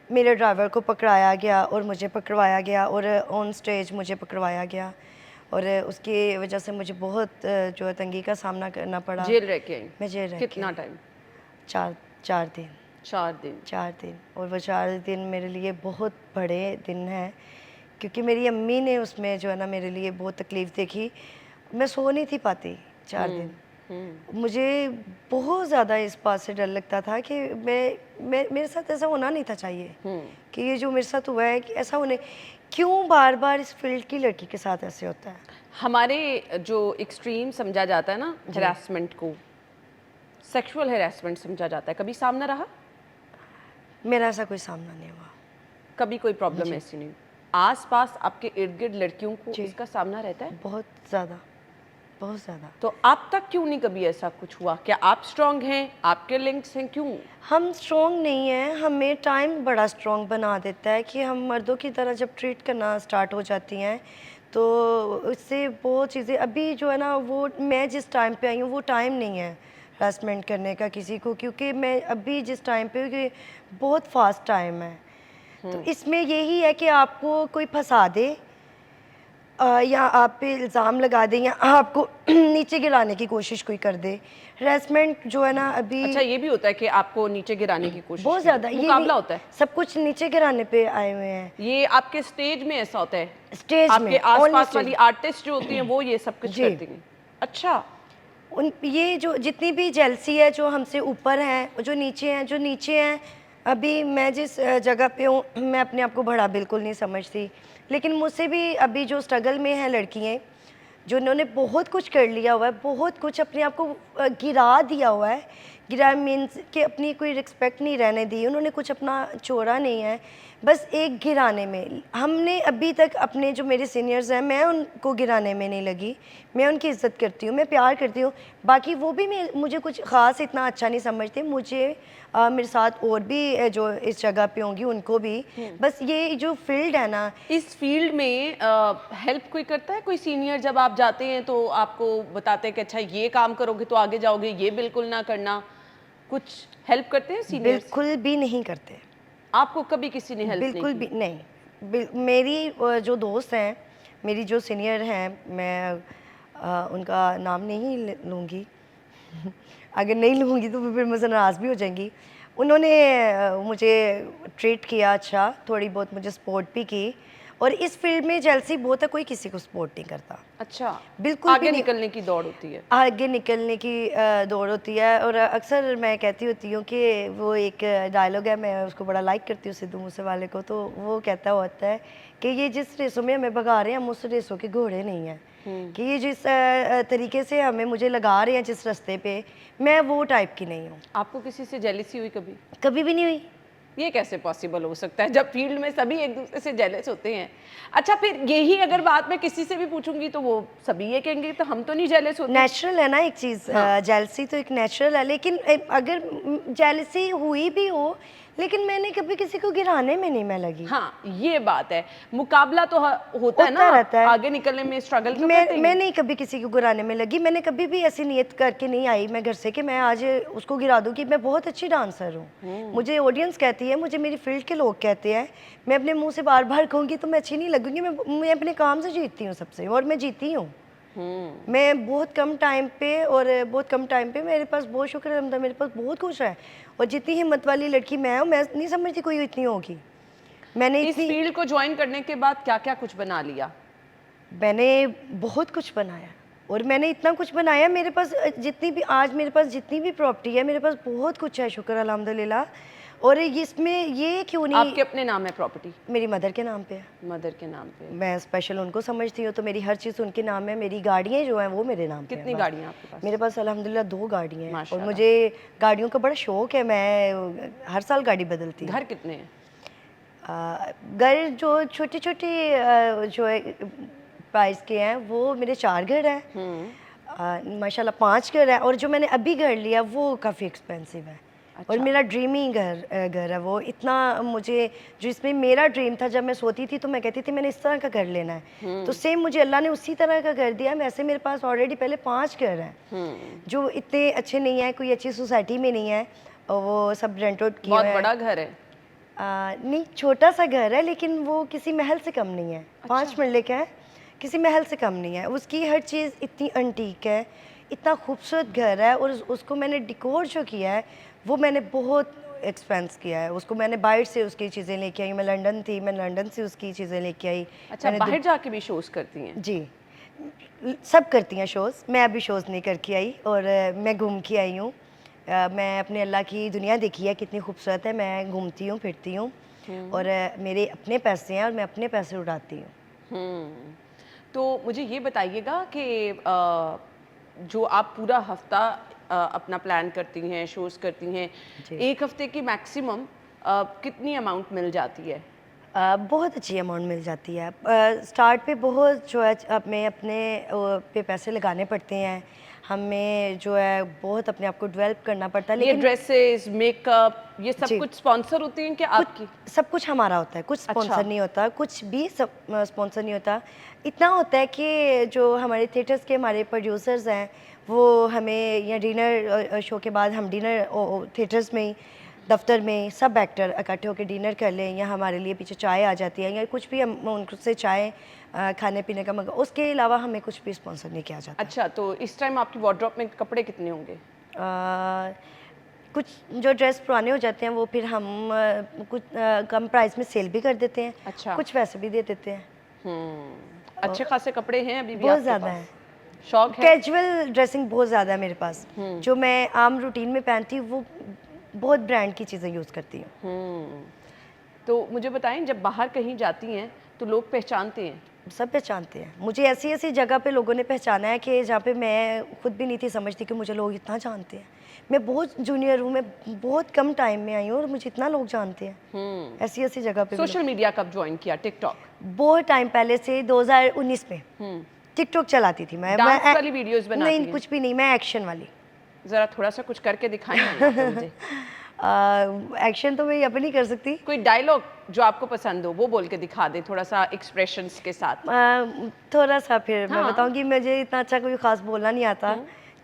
मेरे ड्राइवर को पकड़ाया गया और मुझे पकड़वाया गया और ऑन स्टेज मुझे पकड़वाया गया, और उसकी वजह से मुझे बहुत जो है तंगी का सामना करना पड़ा। जेल रह के आई? मैं जेल रह कितना टाइम? 4 दिन। 4 दिन। और वो 4 दिन मेरे लिए बहुत बड़े दिन हैं, क्योंकि मेरी अम्मी ने उसमें जो है ना मेरे लिए बहुत तकलीफ़ देखी। मैं सो नहीं थी पाती 4 दिन। मुझे बहुत ज़्यादा इस बात से डर लगता था कि मेरे साथ ऐसा होना नहीं था चाहिए, कि ये जो मेरे साथ हुआ है कि ऐसा होने, क्यों बार बार इस फील्ड की लड़की के साथ ऐसे होता है। हमारे जो एक्सट्रीम समझा जाता है ना हैरेसमेंट को, सेक्सुअल हैरेसमेंट समझा जाता है, कभी सामना रहा? मेरा ऐसा कोई सामना नहीं हुआ, कभी कोई प्रॉब्लम ऐसी नहीं? आस पास आपके इर्द गिर्द लड़कियों को इसका सामना रहता है? बहुत ज़्यादा, बहुत ज़्यादा। तो आप तक क्यों नहीं कभी ऐसा कुछ हुआ? क्या आप स्ट्रॉन्ग हैं, आपके लिंक्स हैं, क्यों? हम स्ट्रॉन्ग नहीं हैं, हमें टाइम बड़ा स्ट्रॉन्ग बना देता है कि हम मर्दों की तरह जब ट्रीट करना स्टार्ट हो जाती हैं तो उससे बहुत चीज़ें, अभी जो है ना वो मैं जिस टाइम पे आई हूँ वो टाइम नहीं है हरासमेंट करने का किसी को, क्योंकि मैं अभी जिस टाइम पे कि बहुत फास्ट टाइम है। तो इसमें यही है कि आपको कोई फंसा दे या आप पे इल्ज़ाम लगा दें या आपको नीचे गिराने की कोशिश कोई कर दे। हरासमेंट जो है ना अभी, अच्छा, ये भी होता है कि आपको नीचे गिराने की कोशिश? बहुत ज़्यादा ये मुकाबला होता है, सब कुछ नीचे गिराने पे आए हुए हैं। ये आपके स्टेज में ऐसा होता है? स्टेज में आपके आसपास वाली आर्टिस्ट जो होती हैं वो ये सब कुछ करती हैं? अच्छा। ये जो जितनी भी जेलसी है, जो हमसे ऊपर हैं, जो नीचे हैं, अभी मैं जिस जगह पे हूँ मैं अपने आप को बड़ा बिल्कुल नहीं समझती, लेकिन मुझसे भी अभी जो स्ट्रगल में हैं लड़कियाँ, जो उन्होंने बहुत कुछ कर लिया हुआ है, बहुत कुछ अपने आप को गिरा दिया हुआ है। गिरा मीन्स कि अपनी कोई रिस्पेक्ट नहीं रहने दी, उन्होंने कुछ अपना छोड़ा नहीं है, बस एक गिराने में। हमने अभी तक अपने जो मेरे सीनियर्स हैं, मैं उनको गिराने में नहीं लगी, मैं उनकी इज़्ज़त करती हूँ, मैं प्यार करती हूँ। बाकी वो भी मुझे कुछ ख़ास इतना अच्छा नहीं समझते, मुझे मेरे साथ और भी जो इस जगह पे होंगी उनको भी, बस ये जो फील्ड है ना, इस फील्ड में हेल्प कोई करता है? कोई सीनियर जब आप जाते हैं तो आपको बताते हैं कि अच्छा ये काम करोगे तो आगे जाओगे, ये बिल्कुल ना करना, कुछ हेल्प करते हैं सीनियर्स? बिल्कुल भी नहीं करते। आपको कभी किसी ने हेल्प नहीं की? बिल्कुल भी नहीं। मेरी जो दोस्त हैं, मेरी जो सीनियर हैं, मैं उनका नाम नहीं लूँगी अगर नहीं लूँगी तो फिर मुझसे नाराज़ भी हो जाएंगी। उन्होंने मुझे ट्रीट किया अच्छा, थोड़ी बहुत मुझे सपोर्ट भी की, और इस फील्ड में जेलसी बहुत है, कोई किसी को सपोर्ट नहीं करता। अच्छा, बिल्कुल आगे निकलने की दौड़ होती है? आगे निकलने की दौड़ होती है। और अक्सर मैं कहती होती हूँ कि वो एक डायलॉग है, मैं उसको बड़ा लाइक करती हूँ सिद्धू मूसेवाले को, तो वो कहता होता है कि ये जिस रेसों में हमें भगा रहे हैं हम उस रेसों के घोड़े नहीं हैं, कि ये जिस तरीके से मुझे लगा रहे हैं जिस रास्ते पे, मैं वो टाइप की नहीं हूँ। आपको किसी से जेलसी हुई कभी? कभी भी नहीं हुई, ये कैसे पॉसिबल हो सकता है जब फील्ड में सभी एक दूसरे से जेलस होते हैं? अच्छा, फिर यही अगर बात मैं किसी से भी पूछूंगी तो वो सभी ये कहेंगे तो हम तो नहीं जेलस होते। नेचुरल है ना एक चीज़, जेलसी तो एक नेचुरल है, लेकिन अगर जेलसी हुई भी हो, लेकिन मैंने कभी किसी को गिराने में नहीं मैं लगी। हाँ, ये बात है, मुकाबला तो होता है ना, रहता है। आगे निकलने में स्ट्रगल तो करते हैं। मैं नहीं कभी किसी को गिराने में लगी, मैंने कभी भी ऐसी नियत करके नहीं आई मैं घर से कि मैं आज उसको गिरा दूँ कि मैं बहुत अच्छी डांसर हूँ। मुझे ऑडियंस कहती है, मुझे मेरी फील्ड के लोग कहते हैं, मैं अपने मुंह से बार बार कहूँगी तो मैं अच्छी नहीं लगूंगी। मैं अपने काम से जीतती हूँ सबसे, और मैं जीती हूँ। मैं बहुत कम टाइम पे मेरे पास बहुत शुक्र है, मेरे पास बहुत कुछ है, और जितनी हिम्मत वाली लड़की मैं हूँ, मैं नहीं समझती कोई इतनी होगी। मैंने इस फील्ड को ज्वाइन करने के बाद क्या क्या कुछ बना लिया? मैंने बहुत कुछ बनाया, और मैंने इतना कुछ बनाया, मेरे पास जितनी भी प्रॉपर्टी है, मेरे पास बहुत कुछ है, शुक्र अल्हम्दुलिल्लाह। और इसमें ये क्यों नहीं, आपके अपने नाम है प्रॉपर्टी? मेरी मदर के नाम पे है। मदर के नाम पे? मैं स्पेशल उनको समझती हूँ, तो मेरी हर चीज़ उनके नाम है। मेरी गाड़ियाँ जो हैं वो मेरे नाम पे हैं। कितनी गाड़ियाँ आपके पास? मेरे पास अल्हम्दुलिल्लाह 2 गाड़ियाँ हैं, और मुझे गाड़ियों का बड़ा शौक है, मैं हर साल गाड़ी बदलती हूँ। घर कितने हैं? घर जो छोटे छोटे जो है प्राइस के हैं, वो मेरे 4 घर हैं, माशाल्लाह 5 घर हैं, और जो मैंने अभी घर लिया वो काफ़ी एक्सपेंसिव है। अच्छा। और मेरा ड्रीमी घर है वो, इतना मुझे, जो इसमें मेरा ड्रीम था, जब मैं सोती थी तो मैं कहती थी मैंने इस तरह का घर लेना है, तो सेम मुझे अल्लाह ने उसी तरह का घर दिया। वैसे मेरे पास ऑलरेडी पहले 5 घर हैं, जो इतने अच्छे नहीं हैं, कोई अच्छी सोसाइटी में नहीं है, और वो सब रेंट आउट किए हुए हैं। बहुत बड़ा घर है? नहीं, छोटा सा घर है, लेकिन वो किसी महल से कम नहीं है। अच्छा। 5 मरले का है, किसी महल से कम नहीं है। उसकी हर चीज़ इतनी अंटीक है, इतना खूबसूरत घर है, और उसको मैंने डिकोर जो किया है वो मैंने बहुत एक्सपेंस किया है। उसको मैंने बाहर से उसकी चीज़ें लेके आई, मैं लंदन से उसकी चीज़ें लेके आई। अच्छा, बाहर जाके भी शोज़ करती हैं? जी, सब करती हैं शोज़, मैं अभी शोज़ नहीं करके आई, और मैं घूम के आई हूँ। मैं अपने अल्लाह की दुनिया देखी है कितनी खूबसूरत है, मैं घूमती हूँ फिरती हूँ, और मेरे अपने पैसे हैं, और मैं अपने पैसे उड़ाती हूँ। तो मुझे ये बताइएगा कि जो आप पूरा हफ्ता अपना प्लान करती हैं, शोज़ करती हैं, एक हफ्ते की मैक्सिमम कितनी अमाउंट मिल जाती है? बहुत अच्छी अमाउंट मिल जाती है। स्टार्ट पे बहुत जो है हमें अपने पे पैसे लगाने पड़ते हैं, हमें जो है बहुत अपने आप को डेवलप करना पड़ता है। लेकिन ये ड्रेसेस, मेकअप, ये सब कुछ स्पॉन्सर होती हैं क्या आपकी? सब कुछ हमारा होता है, कुछ स्पॉन्सर नहीं होता, कुछ भी स्पॉन्सर नहीं होता। इतना होता है कि जो हमारे थिएटर्स के हमारे प्रोड्यूसर्स हैं, वो हमें या डिनर शो के बाद हम डिनर थिएटर्स में ही, दफ्तर में सब एक्टर इकट्ठे होकर डिनर कर लें, या हमारे लिए पीछे चाय आ जाती है, या कुछ भी हम उनसे चाय खाने पीने का मंगा, उसके अलावा हमें कुछ भी स्पॉन्सर नहीं किया जाता। अच्छा, तो इस टाइम आपकी वार्डरोब में कपड़े कितने होंगे? कुछ जो ड्रेस पुराने हो जाते हैं वो फिर हम कुछ कम प्राइस में सेल भी कर देते हैं। अच्छा। कुछ वैसे भी दे देते हैं। अच्छे खासे कपड़े हैं अभी भी बहुत आपके ज़्यादा पास? है। शौक है? कैजुअल ड्रेसिंग बहुत ज़्यादा है मेरे पास। जो मैं आम रूटीन में पहनती हूँ वो बहुत ब्रांड की चीज़ें यूज़ करती हूँ। तो मुझे बताएं, जब बाहर कहीं जाती हैं तो लोग पहचानते हैं? सब पहचानते हैं मुझे। ऐसी ऐसी जगह पे लोगों ने पहचाना है कि जहाँ पे मैं खुद भी नहीं थी समझती कि मुझे लोग इतना जानते हैं। मैं बहुत जूनियर हूँ, मैं बहुत कम टाइम में आई हूँ, और मुझे इतना लोग जानते हैं ऐसी ऐसी जगह पे। सोशल मीडिया कब ज्वाइन किया? टिकटॉक? बहुत टाइम पहले से, 2019 में टिकटॉक चलाती थी मैं। डांस वाली वीडियोस बनाती हैं? नहीं, कुछ भी नहीं, मैं एक्शन वाली। ज़रा थोड़ा सा कुछ करके दिखाएंगे मुझे? एक्शन तो मैं यहाँ पे नहीं कर सकती। कोई डायलॉग जो आपको पसंद हो वो बोल के दिखा दे, थोड़ा सा एक्सप्रेशंस के साथ। थोड़ा सा फिर मैं बताऊंगी, मुझे इतना अच्छा कोई ख़ास बोलना नहीं आता,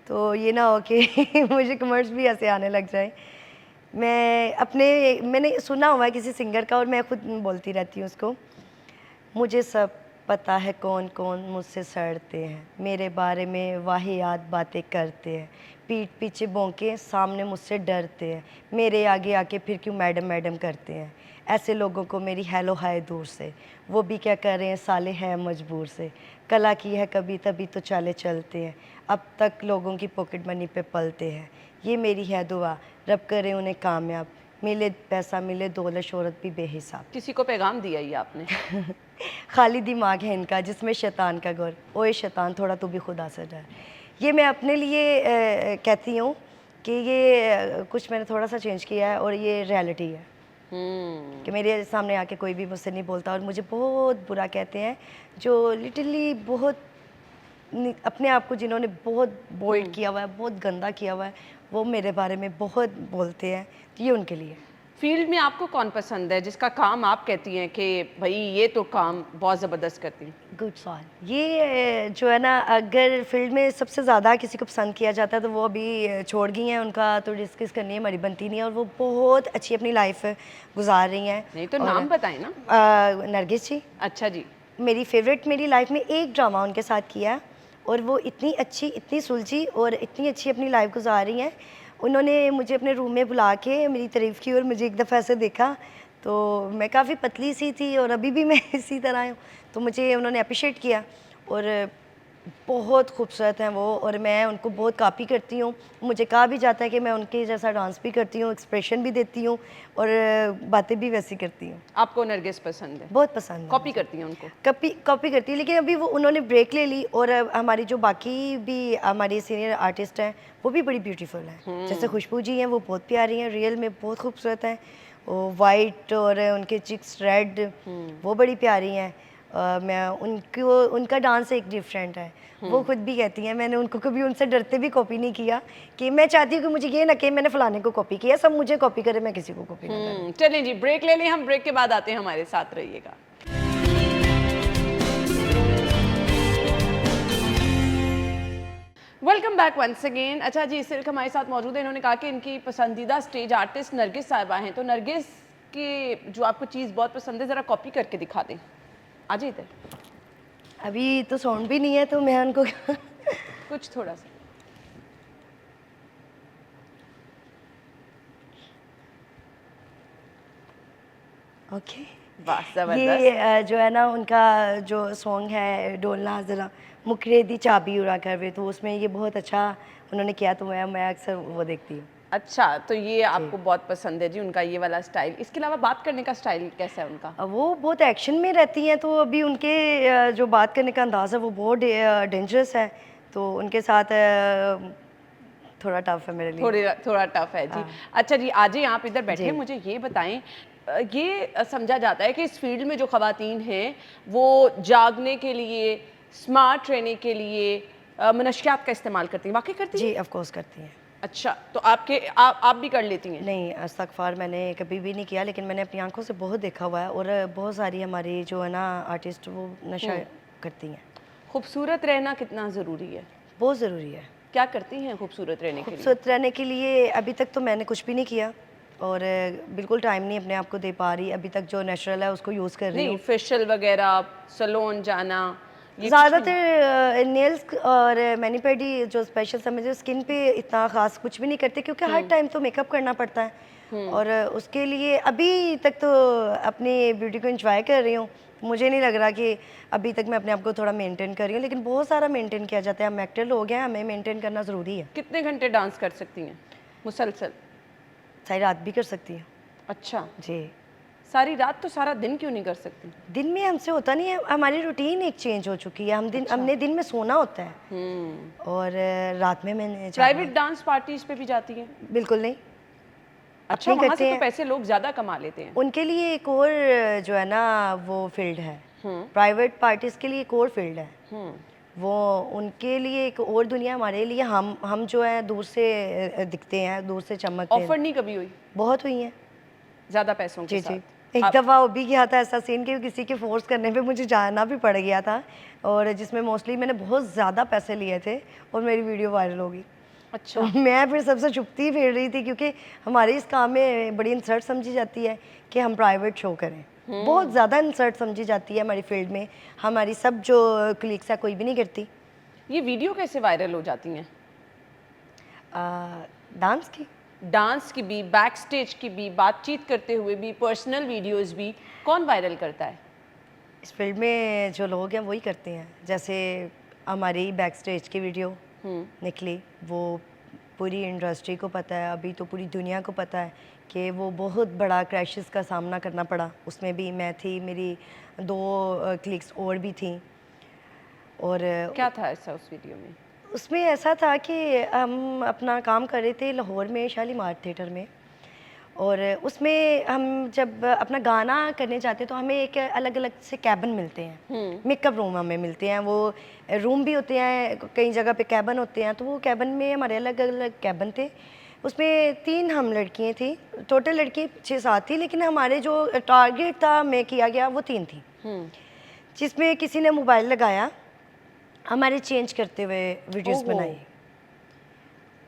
तो ये ना हो कि मुझे कमेंट्स भी ऐसे आने लग जाए। मैंने सुना हुआ है किसी सिंगर का, और मैं खुद बोलती रहती हूँ उसको। मुझे सब पता है कौन कौन मुझसे सड़ते हैं, मेरे बारे में वाहियात बातें करते हैं, पीठ पीछे भौंके सामने मुझसे डरते हैं, मेरे आगे आके फिर क्यों मैडम मैडम करते हैं। ऐसे लोगों को मेरी हेलो हाय दूर से, वो भी क्या कर रहे हैं साले हैं मजबूर से, कला की है कभी तभी तो चाले चलते हैं, अब तक लोगों की पॉकेट मनी पे पलते हैं। ये मेरी है दुआ, रब करे उन्हें कामयाब, मिले पैसा मिले दौलत शोहरत भी बेहिसाब। किसी को पैगाम दिया ये आपने? खाली दिमाग है इनका जिसमें शैतान का गौर, ओए शैतान थोड़ा तू भी खुदा से डर। ये मैं अपने लिए कहती हूँ कि ये कुछ मैंने थोड़ा सा चेंज किया है, और ये रियलिटी है। कि मेरे सामने आके कोई भी मुझसे नहीं बोलता और मुझे बहुत बुरा कहते हैं, जो लिटरली बहुत अपने आप को जिन्होंने बहुत बोल्ड किया हुआ है, बहुत गंदा किया हुआ है, वो मेरे बारे में बहुत बोलते हैं। तो ये उनके लिए। फील्ड में आपको कौन पसंद है जिसका काम आप कहती हैं कि भाई ये तो काम बहुत ज़बरदस्त करती हैं? गुड सवाल। ये जो है ना, अगर फील्ड में सबसे ज़्यादा किसी को पसंद किया जाता है तो वो अभी छोड़ गई हैं, उनका तो डिस्कस करनी हमारी बनती नहीं है, और वो बहुत अच्छी अपनी लाइफ गुजार रही हैं। नहीं तो नाम बताएं ना। नरगिस जी। अच्छा जी। मेरी फेवरेट, मेरी लाइफ में एक ड्रामा उनके साथ किया है और वो इतनी अच्छी, इतनी सुलझी और इतनी अच्छी अपनी लाइफ गुजार रही हैं। उन्होंने मुझे अपने रूम में बुला के मेरी तारीफ़ की और मुझे एक दफ़ा ऐसे देखा तो मैं काफ़ी पतली सी थी और अभी भी मैं इसी तरह हूँ, तो मुझे उन्होंने अप्रिशिएट किया और बहुत खूबसूरत हैं वो, और मैं उनको बहुत कॉपी करती हूँ। मुझे कहा भी जाता है कि मैं उनके जैसा डांस भी करती हूँ, एक्सप्रेशन भी देती हूँ और बातें भी वैसी करती हूँ। आपको नरगिस पसंद है? बहुत पसंद है। कॉपी करती हैं उनको? कॉपी करती है, लेकिन अभी वो उन्होंने ब्रेक ले ली और हमारी जो बाकी भी हमारी सीनियर आर्टिस्ट हैं वो भी बड़ी ब्यूटीफुल हैं। जैसे खुशबू जी हैं, वो बहुत प्यारी हैं, रियल में बहुत खूबसूरत हैं। वो वाइट और उनके चिक्स रेड, वो बड़ी प्यारी हैं। मैं उनको, उनका डांस एक डिफरेंट है। वो खुद भी कहती हैं, मैंने उनको कभी उनसे डरते भी कॉपी नहीं किया कि मैं चाहती हूँ कि मुझे ये ना कि मैंने फलाने को कॉपी किया, सब मुझे कॉपी करे, मैं किसी को कॉपी ना करूँ। चलें जी, ब्रेक ले लें हम, ब्रेक के बाद आते हैं, हमारे साथ रहिएगा। Welcome back once again. अच्छा जी, सिल्क हमारे साथ मौजूद है। इन्होंने कहा कि इनकी पसंदीदा स्टेज आर्टिस्ट नरगिस साहिबा हैं, तो नरगिस की जो आपको चीज़ बहुत पसंद है ज़रा कॉपी करके दिखा दें। आ जाइए इधर। अभी तो साउंड भी नहीं है तो मैं उनको कुछ थोड़ा सा। ओके। वाह, ज़बरदस्त। ये जो है ना, उनका जो सॉन्ग है डोलना ज़रा मुकरे दी चाबी उड़ा कर वे, तो उसमें ये बहुत अच्छा उन्होंने किया, तो मैं अक्सर वो देखती हूँ। अच्छा, तो ये आपको बहुत पसंद है जी उनका ये वाला स्टाइल। इसके अलावा बात करने का स्टाइल कैसा है उनका? वो बहुत एक्शन में रहती हैं, तो अभी उनके जो बात करने का अंदाज़ है वो बहुत डेंजरस है, तो उनके साथ थोड़ा टफ है मेरे लिए। थोड़ा टफ है जी। अच्छा जी, आ जाइए आप इधर बैठे। मुझे ये बताएं, ये समझा जाता है कि इस फील्ड में जो ख़वातीन हैं वो जागने के लिए, स्मार्ट रहने के लिए मनशियात का इस्तेमाल करती हैं, वाकई करती हैं? जी, ऑफ कोर्स करती हैं। अच्छा, तो आप भी कर लेती हैं? नहीं, इस्तग़फ़ार मैंने कभी भी नहीं किया, लेकिन मैंने अपनी आंखों से बहुत देखा हुआ है और बहुत सारी हमारी जो है ना आर्टिस्ट, वो नशा करती हैं। खूबसूरत रहना कितना ज़रूरी है? बहुत ज़रूरी है। क्या करती हैं खूबसूरत रहने के लिए? खूबसूरत रहने के लिए अभी तक तो मैंने कुछ भी नहीं किया और बिल्कुल टाइम नहीं अपने आप को दे पा रही। अभी तक जो नेचुरल है उसको यूज़ कर रही हूँ। नहीं, फेशियल वगैरह, सैलून जाना, ज़्यादातर नेल्स और मैनीपेडी जो स्पेशल समझे, स्किन पे इतना ख़ास कुछ भी नहीं करते, क्योंकि हर टाइम तो मेकअप करना पड़ता है और उसके लिए अभी तक तो अपनी ब्यूटी को एंजॉय कर रही हूँ। मुझे नहीं लग रहा कि अभी तक मैं अपने आप को थोड़ा मेंटेन कर रही हूँ, लेकिन बहुत सारा मेंटेन किया जाता है। हम एक्टर लोग हैं, हमें मेंटेन करना ज़रूरी है। कितने घंटे डांस कर सकती हैं मुसलसल? सारी रात भी कर सकती हूँ। अच्छा जी। सारी रात? तो सारा दिन क्यों नहीं कर सकती? दिन में हमसे होता नहीं है, हमारी रूटीन एक चेंज हो चुकी है। हमने दिन में सोना होता है और रात में मैंने प्राइवेट डांस पार्टीज पे भी जाती हैं? बिल्कुल नहीं। अच्छा, वहाँ से तो पैसे लोग ज़्यादा कमा लेते हैं। उनके लिए एक और जो है ना वो फील्ड है, प्राइवेट पार्टीज के लिए एक और फील्ड है। वो उनके लिए एक और दुनिया, हमारे लिए हम जो है दूर से दिखते हैं, दूर से चमकते हैं। ऑफर नहीं कभी हुई? बहुत हुई हैं, ज़्यादा पैसों के साथ। एक दफ़ा वो भी किया था ऐसा सीन कि किसी के फोर्स करने पे मुझे जाना भी पड़ गया था, और जिसमें मोस्टली मैंने बहुत ज़्यादा पैसे लिए थे और मेरी वीडियो वायरल हो गई। अच्छा। तो मैं फिर सबसे चुपती फिर रही थी, क्योंकि हमारे इस काम में बड़ी इंसर्ट समझी जाती है कि हम प्राइवेट शो करें। बहुत ज़्यादा इंसर्ट समझी जाती है हमारी फील्ड में। हमारी सब जो कलीग्स है कोई भी नहीं करती। ये वीडियो कैसे वायरल हो जाती हैं? डांस की भी, बैक स्टेज की भी, बातचीत करते हुए भी, पर्सनल वीडियोस भी, कौन वायरल करता है? इस फील्ड में जो लोग हैं वही करते हैं। जैसे हमारी बैक स्टेज की वीडियो निकली, वो पूरी इंडस्ट्री को पता है, अभी तो पूरी दुनिया को पता है कि वो बहुत बड़ा क्रैशेस का सामना करना पड़ा। उसमें भी मैं थी, मेरी 2 क्लिक्स और भी थी। और क्या था ऐसा उस वीडियो में? उसमें ऐसा था कि हम अपना काम कर रहे थे लाहौर में शालीमार थिएटर में, और उसमें हम जब अपना गाना करने जाते हैं तो हमें एक अलग अलग से कैबिन मिलते हैं, मेकअप रूम हमें मिलते हैं, वो रूम भी होते हैं, कई जगह पे कैबिन होते हैं, तो वो कैबिन में हमारे अलग अलग कैबिन थे। उसमें 3 हम लड़कियाँ थी, टोटल लड़की 6-7 थी, लेकिन हमारे जो टारगेट था हमें किया गया वो 3 थी, जिसमें किसी ने मोबाइल लगाया, हमारे चेंज करते हुए वीडियोस बनाई।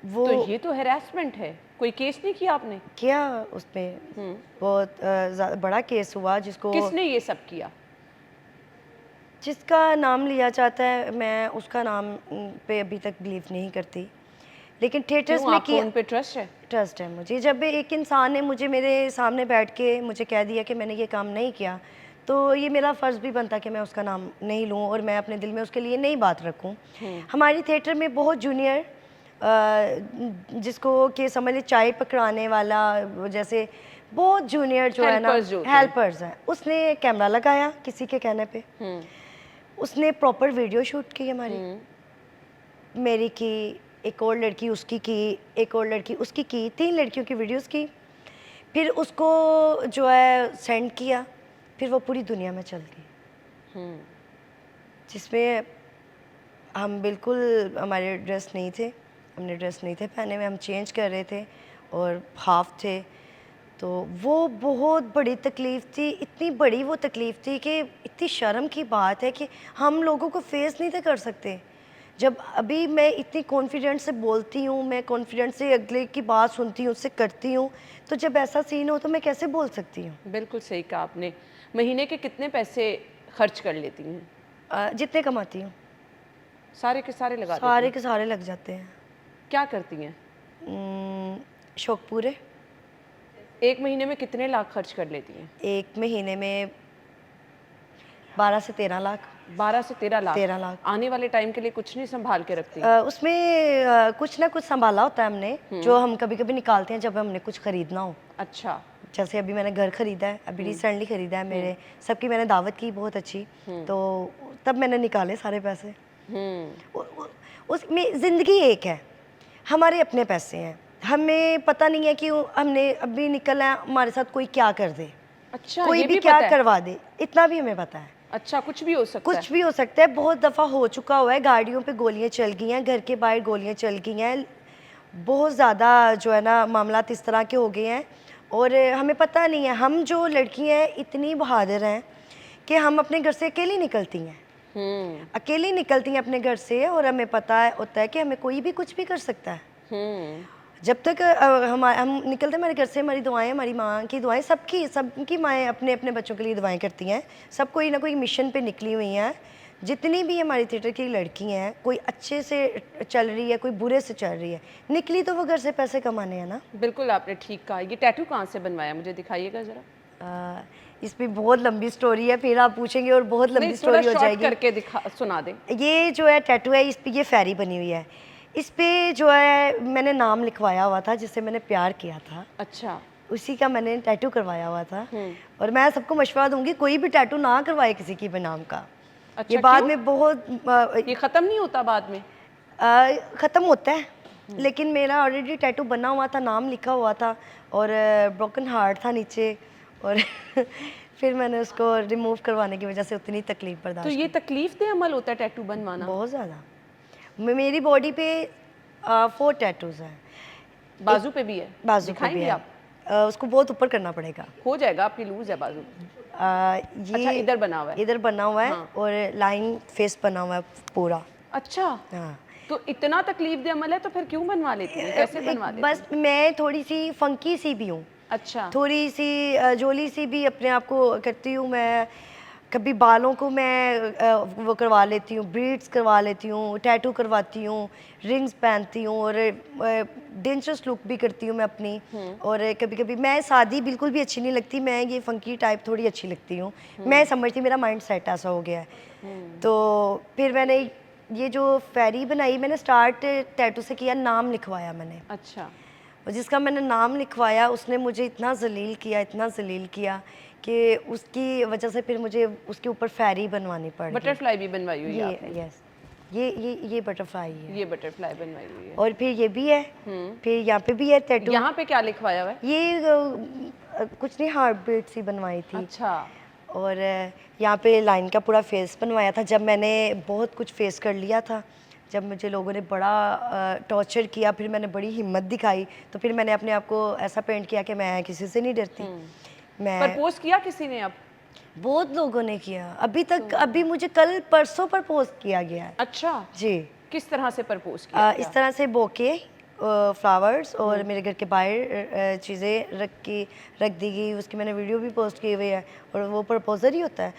वो तो ये तो हैरेसमेंट है। कोई केस नहीं किया आपने? किया, उसमें बहुत बड़ा केस हुआ। जिसको किसने ये सब किया? जिसका नाम लिया जाता है, मैं उसका नाम पे अभी तक बिलीव नहीं करती, लेकिन थिएटर्स में किया। उन पे ट्रस्ट है? ट्रस्ट है मुझे। जब एक इंसान ने मुझे मेरे सामने बैठ के मुझे कह दिया कि मैंने ये काम नहीं किया, तो ये मेरा फ़र्ज़ भी बनता कि मैं उसका नाम नहीं लूँ और मैं अपने दिल में उसके लिए नहीं बात रखूँ। हमारी थिएटर में बहुत जूनियर, जिसको कि समझ लीजिए चाय पकड़ाने वाला, जैसे बहुत जूनियर जो है ना, हेल्पर्स हैं, उसने कैमरा लगाया किसी के कहने पे, उसने प्रॉपर वीडियो शूट की हमारी, मेरी की, एक और लड़की उसकी की, एक और लड़की उसकी की, 3 लड़कियों की वीडियोस की, फिर उसको जो है सेंड किया, फिर वो पूरी दुनिया में चल गई, जिसमें हम बिल्कुल, हमारे ड्रेस नहीं थे, हमने ड्रेस नहीं थे पहने हुए, हम चेंज कर रहे थे और हाफ थे, तो वो बहुत बड़ी तकलीफ़ थी, इतनी बड़ी वो तकलीफ़ थी कि इतनी शर्म की बात है कि हम लोगों को फेस नहीं थे कर सकते। जब अभी मैं इतनी कॉन्फिडेंस से बोलती हूँ, मैं कॉन्फिडेंस से अगले की बात सुनती हूँ, उससे करती हूँ, तो जब ऐसा सीन हो तो मैं कैसे बोल सकती हूँ? बिल्कुल सही कहा आपने। महीने के कितने पैसे खर्च कर लेती हैं? जितने कमाती हूँ सारे के सारे लगा देती हैं? सारे के सारे लग जाते हैं। क्या करती हैं? शौक पूरे। एक महीने में कितने लाख खर्च कर लेती हैं? एक महीने में 12 से 13 लाख। 12 से 13 लाख? 13 लाख। आने वाले टाइम के लिए कुछ नहीं संभाल के रखती? उसमें कुछ ना कुछ संभाला होता है हमने, जो हम कभी कभी निकालते हैं जब हमने कुछ खरीदना हो। अच्छा। जैसे अभी मैंने घर खरीदा है, अभी रिसेंटली खरीदा है, मेरे सबकी मैंने दावत की बहुत अच्छी, तो तब मैंने निकाले सारे पैसे। उसमें ज़िंदगी एक है, हमारे अपने पैसे हैं, हमें पता नहीं है कि हमने अभी निकला है, हमारे साथ कोई क्या कर दे। अच्छा, कोई भी क्या करवा दे, इतना भी हमें पता है। अच्छा, कुछ भी हो सकता है? कुछ भी हो सकता है। बहुत दफ़ा हो चुका हुआ है, गाड़ियों पे गोलियां चल गई हैं, घर के बाहर गोलियां चल गई हैं, बहुत ज़्यादा जो है ना मामलात इस तरह के हो गए हैं, और हमें पता नहीं है। हम जो लड़कियां हैं इतनी बहादुर हैं कि हम अपने घर से अकेली निकलती हैं, अकेली निकलती हैं अपने घर से, और हमें पता होता है कि हमें कोई भी कुछ भी कर सकता है। जब तक हम निकलते हैं हमारे घर से, हमारी दुआएं, हमारी माँ की दुआएं, सबकी माएँ अपने अपने बच्चों के लिए दुआएं करती हैं। सब कोई ना कोई मिशन पे निकली हुई हैं। जितनी भी हमारी थिएटर की लड़की हैं, कोई अच्छे से चल रही है, कोई बुरे से चल रही है, निकली तो वो घर से पैसे कमाने हैं ना। बिल्कुल आपने ठीक कहा। ये टैटू कहाँ से बनवाया, मुझे दिखाइएगा ज़रा। इस पे बहुत लंबी स्टोरी है, फिर आप पूछेंगे और बहुत लंबी स्टोरी हो जाएगी। करके सुना दें। ये जो है टैटू है, इस पे ये फेरी बनी हुई है, इस पे जो है मैंने नाम लिखवाया हुआ था जिससे मैंने प्यार किया था। अच्छा। उसी का मैंने टैटू करवाया हुआ था। और मैं सबको मशवरा दूंगी, कोई भी टैटू ना करवाए किसी की भी नाम का। अच्छा, ये बाद में बहुत ये ख़त्म नहीं होता बाद में? ख़त्म होता है, लेकिन मेरा ऑलरेडी टैटू बना हुआ था, नाम लिखा हुआ था, और ब्रोकन हार्ट था नीचे, और फिर मैंने उसको रिमूव करवाने की वजह से उतनी तकलीफ बर्दाश्त। तो ये तकलीफ दे अमल होता है टैटू बनवाना? बहुत ज़्यादा। मेरी बॉडी पे 4 टैटूज हैं। बाजू पे भी है? बाजू पे भी है। उसको बहुत ऊपर करना पड़ेगा। हो जाएगा, आपकी लूज है बाजू। ये अच्छा, इधर बना हुआ है? इधर बना हुआ है। हाँ। और लाइन फेस बना हुआ है पूरा। अच्छा। हाँ। तो इतना तकलीफ दे अमल है तो फिर क्यों बनवा लेती हैं? कैसे बनवा लेती हैं? बस मैं थोड़ी सी फंकी सी भी हूँ। अच्छा। थोड़ी सी जोली सी भी अपने आप को करती हूँ मैं। कभी बालों को मैं वो करवा लेती हूँ, ब्रीड्स करवा लेती हूँ, टैटू करवाती हूँ, रिंग्स पहनती हूँ, और डेंजरस लुक भी करती हूँ मैं अपनी। और कभी कभी मैं शादी बिल्कुल भी अच्छी नहीं लगती, मैं ये फंकी टाइप थोड़ी अच्छी लगती हूँ। मैं समझती, मेरा माइंड सेट ऐसा हो गया है। तो फिर मैंने ये जो फेरी बनाई, मैंने स्टार्ट टैटू से किया, नाम लिखवाया मैंने। अच्छा। और जिसका मैंने नाम लिखवाया उसने मुझे इतना जलील किया, इतना जलील किया कि उसकी वजह से फिर मुझे उसके ऊपर फेरी बनवानी पड़ी। बटरफ्लाई भी बनवाई हुई है आपने? यस, ये बटरफ्लाई है, ये बटरफ्लाई बनवाई हुई है। और फिर ये भी है, फिर यहाँ पे भी है टैटू। यहाँ पे क्या लिखवाया हुआ है? ये कुछ नहीं, हार्ट बीट सी बनवाई थी। अच्छा। और यहाँ पे लाइन का पूरा फेस बनवाया था, जब मैंने बहुत कुछ फेस कर लिया था, जब मुझे लोगों ने बड़ा टॉर्चर किया, फिर मैंने बड़ी हिम्मत दिखाई, तो फिर मैंने अपने आप को ऐसा पेंट किया कि मैं किसी से नहीं डरती। मैं प्रपोज किया किसी ने? अब बहुत लोगों ने किया अभी तक, अभी मुझे कल परसों प्रपोज किया गया है। अच्छा जी। किस तरह से प्रपोज किया? इस तरह से बोके, फ्लावर्स और मेरे घर के बाहर चीज़ें रख दी गई, उसकी मैंने वीडियो भी पोस्ट की हुई है, और वो प्रपोजर ही होता है।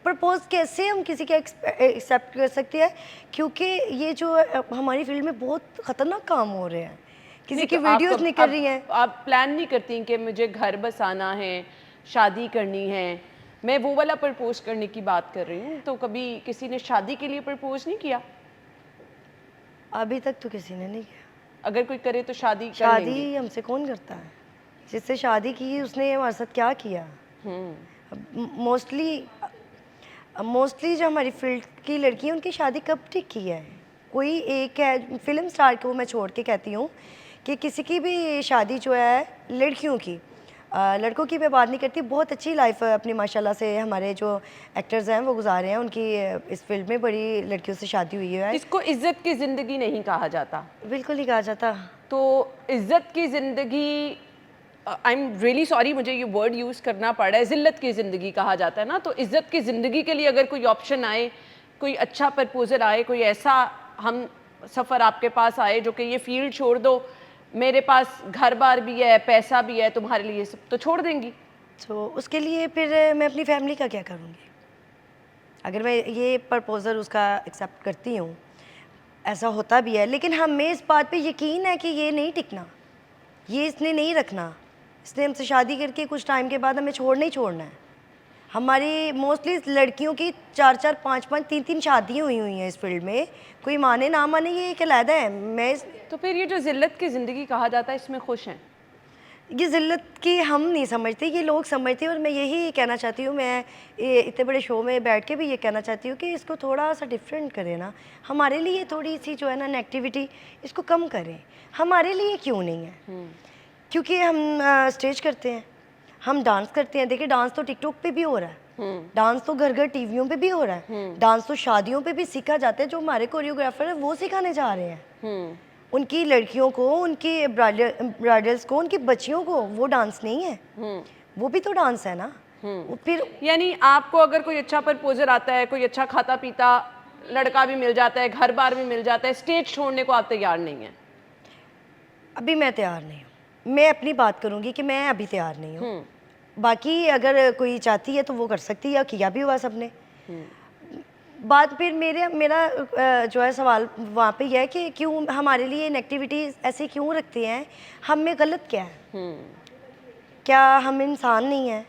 प्रपोज कैसे हम किसी का एक्सेप्ट कर सकते हैं, क्योंकि ये जो हमारी फील्ड में बहुत ख़तरनाक काम हो रहे हैं, किसी की वीडियोस निकल रही हैं। आप प्लान नहीं करती कि मुझे घर बसाना है, शादी करनी है? मैं वो वाला प्रपोज करने की बात कर रही हूँ। तो कभी किसी ने शादी के लिए प्रपोज नहीं किया? अभी तक तो किसी ने नहीं किया। अगर कोई करे तो शादी हमसे कौन करता है? जिससे शादी की उसने हमारे साथ क्या किया? मोस्टली जो हमारी फील्ड की लड़की है, उनकी शादी कब ठीक की है? कोई एक है फिल्म स्टार को मैं छोड़ के कहती हूँ कि किसी की भी शादी जो है लड़कियों की, लड़कों की मैं बात नहीं करती, बहुत अच्छी लाइफ अपनी माशाल्लाह से हमारे जो एक्टर्स हैं वो गुजारे हैं, उनकी इस फील्ड में बड़ी लड़कियों से शादी हुई है। इसको इज्जत की ज़िंदगी नहीं कहा जाता। बिल्कुल नहीं कहा जाता। तो इज्जत की ज़िंदगी, आई एम रियली सॉरी मुझे ये वर्ड यूज़ करना पड़ा है, ज़िल्लत की ज़िंदगी कहा जाता है ना। तो इज्जत की ज़िंदगी के लिए अगर कोई ऑप्शन आए, कोई अच्छा प्रपोजल आए, कोई ऐसा हम सफ़र आपके पास आए जो कि ये फील्ड छोड़ दो, मेरे पास घर बार भी है, पैसा भी है, तुम्हारे लिए सब, तो छोड़ देंगी? तो उसके लिए फिर मैं अपनी फैमिली का क्या करूँगी? अगर मैं ये प्रपोज़ल उसका एक्सेप्ट करती हूँ, ऐसा होता भी है, लेकिन हमें इस बात पे यकीन है कि ये नहीं टिकना, ये इसने नहीं रखना, इसने हमसे शादी करके कुछ टाइम के बाद हमें नहीं छोड़ना है। हमारी मोस्टली लड़कियों की 4-4, 5-5, 3-3 शादियाँ हुई हैं इस फील्ड में, कोई माने ना माने ये एक अलग है। तो फिर ये जो ज़िल्लत की ज़िंदगी कहा जाता है, इसमें खुश हैं? ये ज़िल्लत की हम नहीं समझते, ये लोग समझते हैं, और मैं यही कहना चाहती हूँ, मैं इतने बड़े शो में बैठ के भी ये कहना चाहती हूँ कि इसको थोड़ा सा डिफरेंट करें ना, हमारे लिए थोड़ी सी जो है ना नेगेटिविटी इसको कम करें। हमारे लिए क्यों नहीं है? क्योंकि हम स्टेज करते हैं, हम डांस करते हैं। देखिए डांस तो टिकटॉक पे भी हो रहा है, डांस तो घर घर टीवियों पे भी हो रहा है, डांस तो शादियों पे भी सीखा जाता है। जो हमारे कोरियोग्राफर है वो सिखाने जा रहे हैं उनकी लड़कियों को, उनकी ब्राइडल्स को, उनकी बच्चियों को। वो डांस नहीं है, वो भी तो डांस है ना। फिर यानी आपको अगर कोई अच्छा प्रपोजल आता है, कोई अच्छा खाता पीता लड़का भी मिल जाता है, घर बार भी मिल जाता है, स्टेज छोड़ने को आप तैयार नहीं हैं? अभी मैं तैयार नहीं हूँ। मैं अपनी बात करूँगी कि मैं अभी तैयार नहीं हूँ। बाकी अगर कोई चाहती है तो वो कर सकती है, किया भी हुआ सबने। बात फिर मेरा जो है सवाल वहाँ पे यह है कि क्यों हमारे लिए नेगेटिविटी ऐसे क्यों रखते हैं? हम में गलत क्या है? क्या हम इंसान नहीं हैं?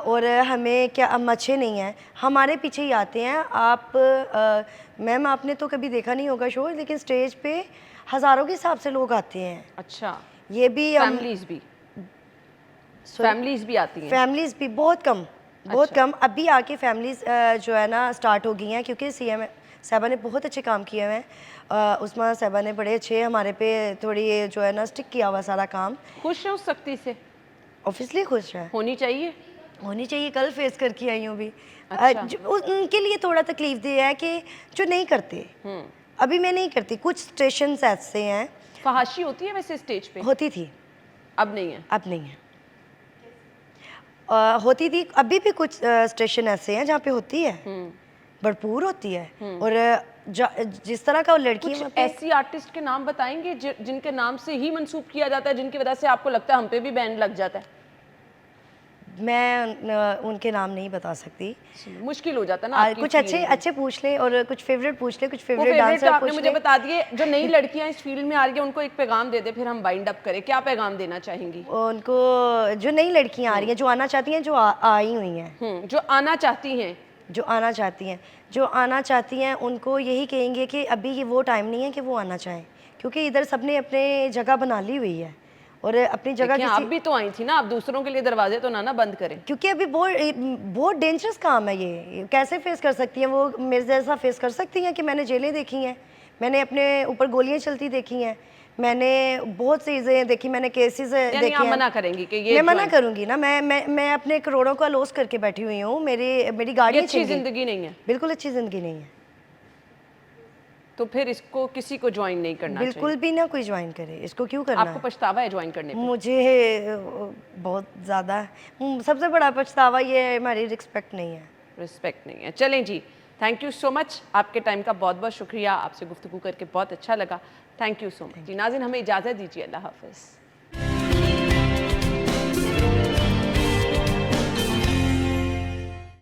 और हमें क्या हम अच्छे नहीं हैं? हमारे पीछे ही आते हैं। आप मैम आपने तो कभी देखा नहीं होगा शो, लेकिन स्टेज पे हज़ारों के हिसाब से लोग आते हैं। अच्छा, ये भी फैमिलीज भी आती हैं? फैमिलीज भी बहुत कम, बहुत कम। अभी आके फैमिलीज जो है ना स्टार्ट हो गई हैं, क्योंकि सीएम साहबा ने बहुत अच्छे काम किए हुए हैं। उस्मा साहबा ने बड़े अच्छे हमारे पे थोड़ी जो है ना स्टिक किया हुआ सारा काम। खुश है उस सख्ती से? ऑब्वियसली खुश है, होनी चाहिए। कल फेस करके आई हूँ भी। उनके लिए थोड़ा तकलीफ दे है कि जो नहीं करते। अभी मैं नहीं करती, कुछ स्टेशन ऐसे हैं। फहाशी होती है वैसे स्टेज पे? होती थी, अब नहीं है। अब नहीं है। होती थी, अभी भी कुछ स्टेशन ऐसे हैं जहाँ पे होती है, भरपूर होती है। और जिस तरह का लड़की कुछ ऐसी आर्टिस्ट के नाम बताएंगे जिनके नाम से ही मंसूब किया जाता है, जिनकी वजह से आपको लगता है हम पे भी बैन लग जाता है? मैं उनके नाम नहीं बता सकती, मुश्किल हो जाता है ना। कुछ अच्छे पूछ ले और कुछ फेवरेट पूछ ले, कुछ फेवरेट डांसर आपने मुझे बता दिए। जो नई लड़कियां इस फील्ड में आ रही हैं उनको एक पैगाम दे दे, फिर हम बाइंड अप करें। क्या पैगाम देना चाहेंगी उनको? जो नई लड़कियां आ रही हैं, जो आना चाहती हैं, जो आई हुई हैं, जो आना चाहती हैं, उनको यही कहेंगे कि अभी ये वो टाइम नहीं है कि वो आना चाहें, क्योंकि इधर सबने अपने जगह बना ली हुई है और अपनी जगह देखिए, आप भी तो आई थी ना, आप दूसरों के लिए दरवाजे तो ना बंद करें। क्योंकि अभी बहुत डेंजरस काम है ये कैसे फेस कर सकती हैं वो, मेरे जैसा फेस कर सकती हैं कि मैंने जेलें देखी हैं, मैंने अपने ऊपर गोलियां चलती देखी हैं, मैंने बहुत सी चीज़ें देखी, मैंने केसेस देखे हैं। मना करेंगी कि ये मैं मना करूंगी ना, मैं अपने करोड़ों का लॉस करके बैठी हुई हूँ, मेरी गाड़ी अच्छी जिंदगी नहीं है, बिल्कुल अच्छी जिंदगी नहीं है। तो फिर इसको किसी को ज्वाइन नहीं करना चाहिए, बिल्कुल भी ना कोई ज्वाइन करे, इसको क्यों करना आपको पछतावा है ज्वाइन करने पे? मुझे बहुत ज़्यादा, सबसे बड़ा पछतावा ये है हमारी रिस्पेक्ट नहीं है। रिस्पेक्ट नहीं है। चलें जी, थैंक यू सो मच, आपके टाइम का बहुत बहुत शुक्रिया, आपसे गुफ्तगू करके बहुत अच्छा लगा। थैंक यू सो मच जी। नाज़रीन, हमें इजाज़त दीजिए, अल्लाह हाफ़िज़।